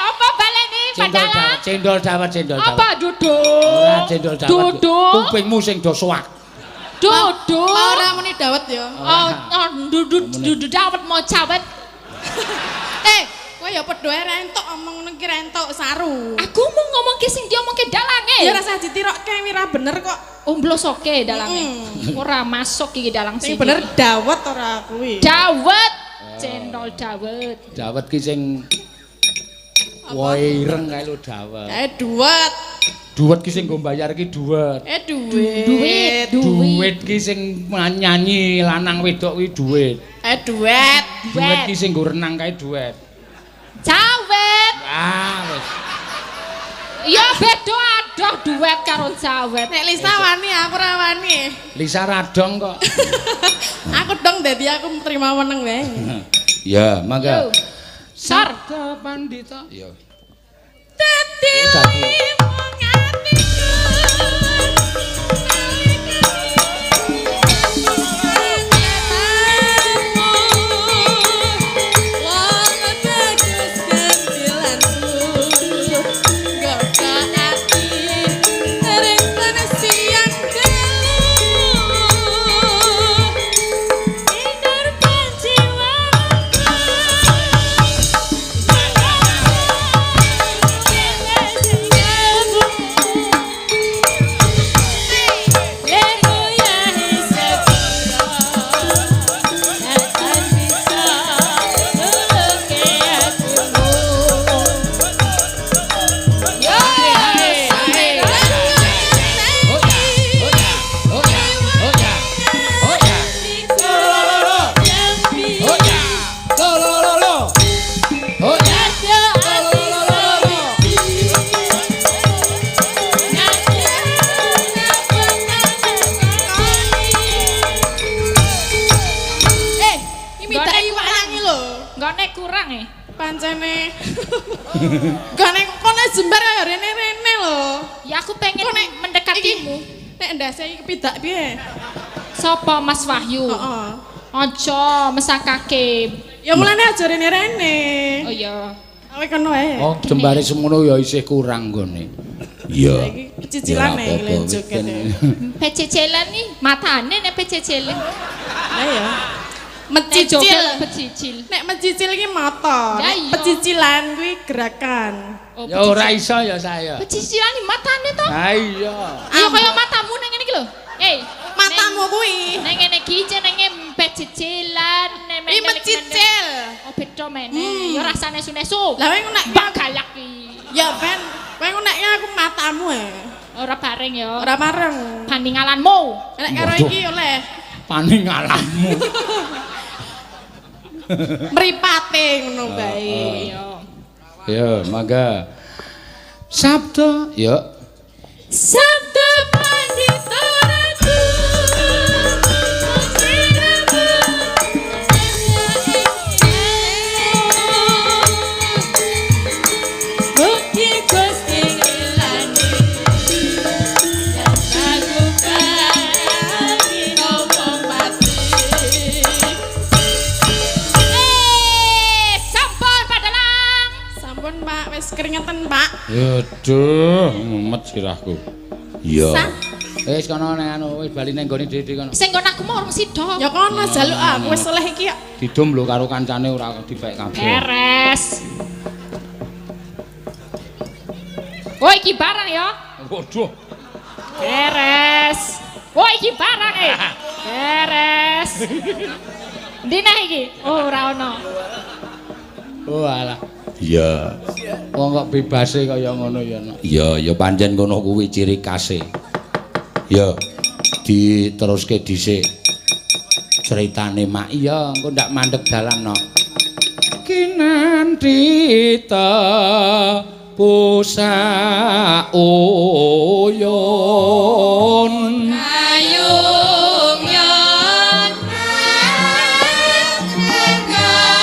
Apa baleni Pandalang? Cendol dawet. Apa duduk? Ora cendol dawet. Duduk. Kupingmu sing do suwak. Duduk. Ora muni dawet ya. Duduk dawet mau cawet. Kowe ya padha rentok omong ngono ki rentok saru. Aku mau ngomong ke sing diomongke dalange. Ya rasa ditirokke wira bener kok. Omblosoke dalange. Ora masuk iki dalang Sing sing. bener dawet ora kuwi. Dawet. Cendol dawet. Dawet ki sing ireng kae lho dawet. Duwet. Duwet ki sing nggo mbayar ki duwet. Duwit. Duwit ki sing nyanyi lanang wedok kuwi duwit. Duwet. Duwit ki sing nggo renang kae duwet. Cawet. Wis. Ya beda adoh duet karo cawet. Nek Lisa wani aku ora wani. Lisa radong kok. Aku dong dadi aku terima meneng wae. Ya, mangga. Sar. Sabda Pandita. Ya. Dadi wong pancene. Gane kono jembar kaya rene-rene lho. Ya aku pengen mendekatimu. Nek ndase iki kepidak piye? Sopo Mas Wahyu? Heeh. Aja mesakake. Ya mulane aja rene-rene. Oh iya. Kowe kono wae. Oh, jembare semono ya isih kurang gone. Iya. Iki cicilane lenjuk kene. Pececelan nih, matane nek pececelan. Lah ya. Mencicil. Pecicil. Nek mencicil iki mata. Ya Nek iya. pecicilan kuwi gerakan. Oh, Ya ora iso ya saya. pecicilan nih matane to. Ha iya. Ya kaya matamu nang ngene iki lho. Matamu kuwi. Nang ngene iki jenenge pecicilan, nek Iki mencicil. Oh beda meneh. Ya rasane sunesu. Lah kowe nek Mbak galak iki. ya ben, kowe neknya aku matamu Ora bareng ya. ora mareng. Bandingalanmu. Nek karo Waduh. iki oleh Paningalanmu. mripate ngono bae. Ya, mangga. Sabda, ya. Sabda Pandita Ratu Gusti Gusti Ilani dan aku kami ngomong mati. Sampun Padalang. Sampun Pak, wis keringetan Pak. Aduh, mumet sirahku. Iya. Sah. Wis kono nek anu wis bali nang gone dhewe kono. Sing nggon aku mau urung sida. Ya kono jaluk aku wis oleh iki ya. Didum lho karo kancane ora dipek kabeh. Beres. Woi iki barang ya. Waduh. Beres. Woi iki barang Beres. Dina iki? Oh ora ono. Oh alah. Iya. Wong kok bebase kaya ngono ya. Iya, ya pancen ngono kuwi ciri khase. Ya. Diteruske dhisik. Ceritane mak iya, engko ndak mandeg dalan no. Kinandita pusa oyon Ayung yon negane